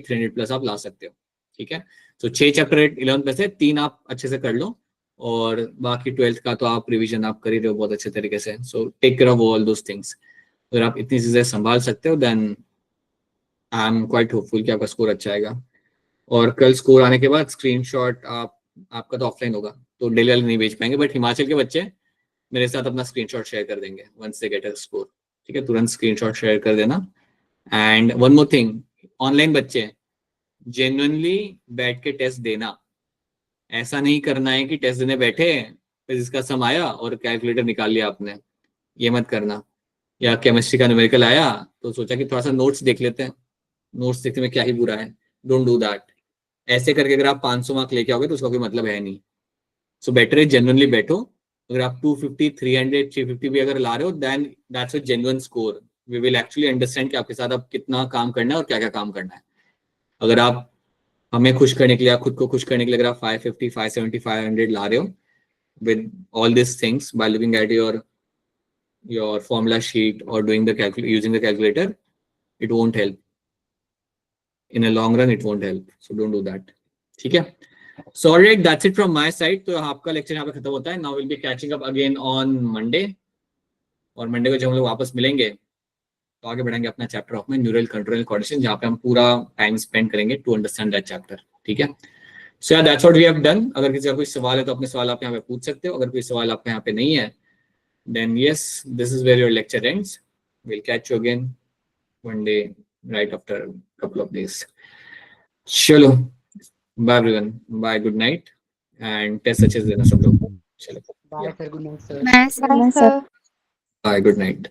300 plus आप ला सकते हो। ठीक है, तो 6 चैप्टर 11th में से 3 आप अच्छे से कर लो, और बाकी 12th का तो आप रिवीजन आप कर ही रहे हो बहुत अच्छे तरीके से। So take care of all those things. अगर आप इतनी चीजें संभाल सकते हो, then I am quite hopeful कि आपका स्कोर अच्छा आएगा। और कल स्कोर आने के बाद स्क्रीनशॉट आपका तो ऑफलाइन होगा तो डेली वाले नहीं भेज पाएंगे, बट हिमाचल के बच्चे मेरे साथ अपना स्क्रीनशॉट शेयर कर देंगे once they get a score. ठीक है, तुरंत स्क्रीनशॉट शेयर कर देना। And one more thing, online बच्चे जेन्युइनली बैठ के टेस्ट देना। ऐसा नहीं करना है कि टेस्ट देने बैठे फिजिक्स का सम आया और कैलकुलेटर निकाल लिया आपने, ये मत करना। या केमिस्ट्री का न्यूमेरिकल आया तो सोचा कि थोड़ा सा नोट्स देख लेते हैं, नोट्स देखने में क्या ही बुरा है। Don't do that. ऐसे करके अगर आप 500 मार्क लेके आओगे तो उसका कोई मतलब है नहीं। सो बेटर है जेन्युइनली बैठो। अगर आप 250, 300, 350 भी अगर ला रहे हो, then that's a genuine score. We will actually understand कि आपके साथ अब कितना काम करना है और क्या क्या काम करना है। अगर आप हमें खुश करने के लिए, खुद को खुश करने के लिए अगर आप 550, 570, 500 ला रहे हो with all these things by looking at your formula sheet or doing the using the calculator, it won't help. In a long run, it won't help. So don't do that. ठीक है? So alright, that's it from my side. तो आपका lecture यहाँ पे खत्म होता है. Now we'll be catching up again on Monday. और मंडे को जब हम लोग वापस मिलेंगे तो आगे बढ़ेंगे अपना चैप्टर ऑफ में न्यूरल कंट्रोल कोऑर्डिनेशन, जहाँ पे हम पूरा टाइम स्पेंड करेंगे टू अंडरस्टैंड दैट चैप्टर। ठीक है, सो यार that's what we have done. अगर किसी का कोई सवाल है तो अपने सवाल आप यहाँ पे पूछ सकते हो। अगर कोई सवाल आपके यहाँ पे नहीं है, then yes, this is where your lecture ends. Will catch you again one day right after couple of days. चलो bye everyone, bye, good night, and test अच्छे से देना सब लोग। चलो bye sir, good night sir. Bye, sir. Yes, sir. Bye, good night.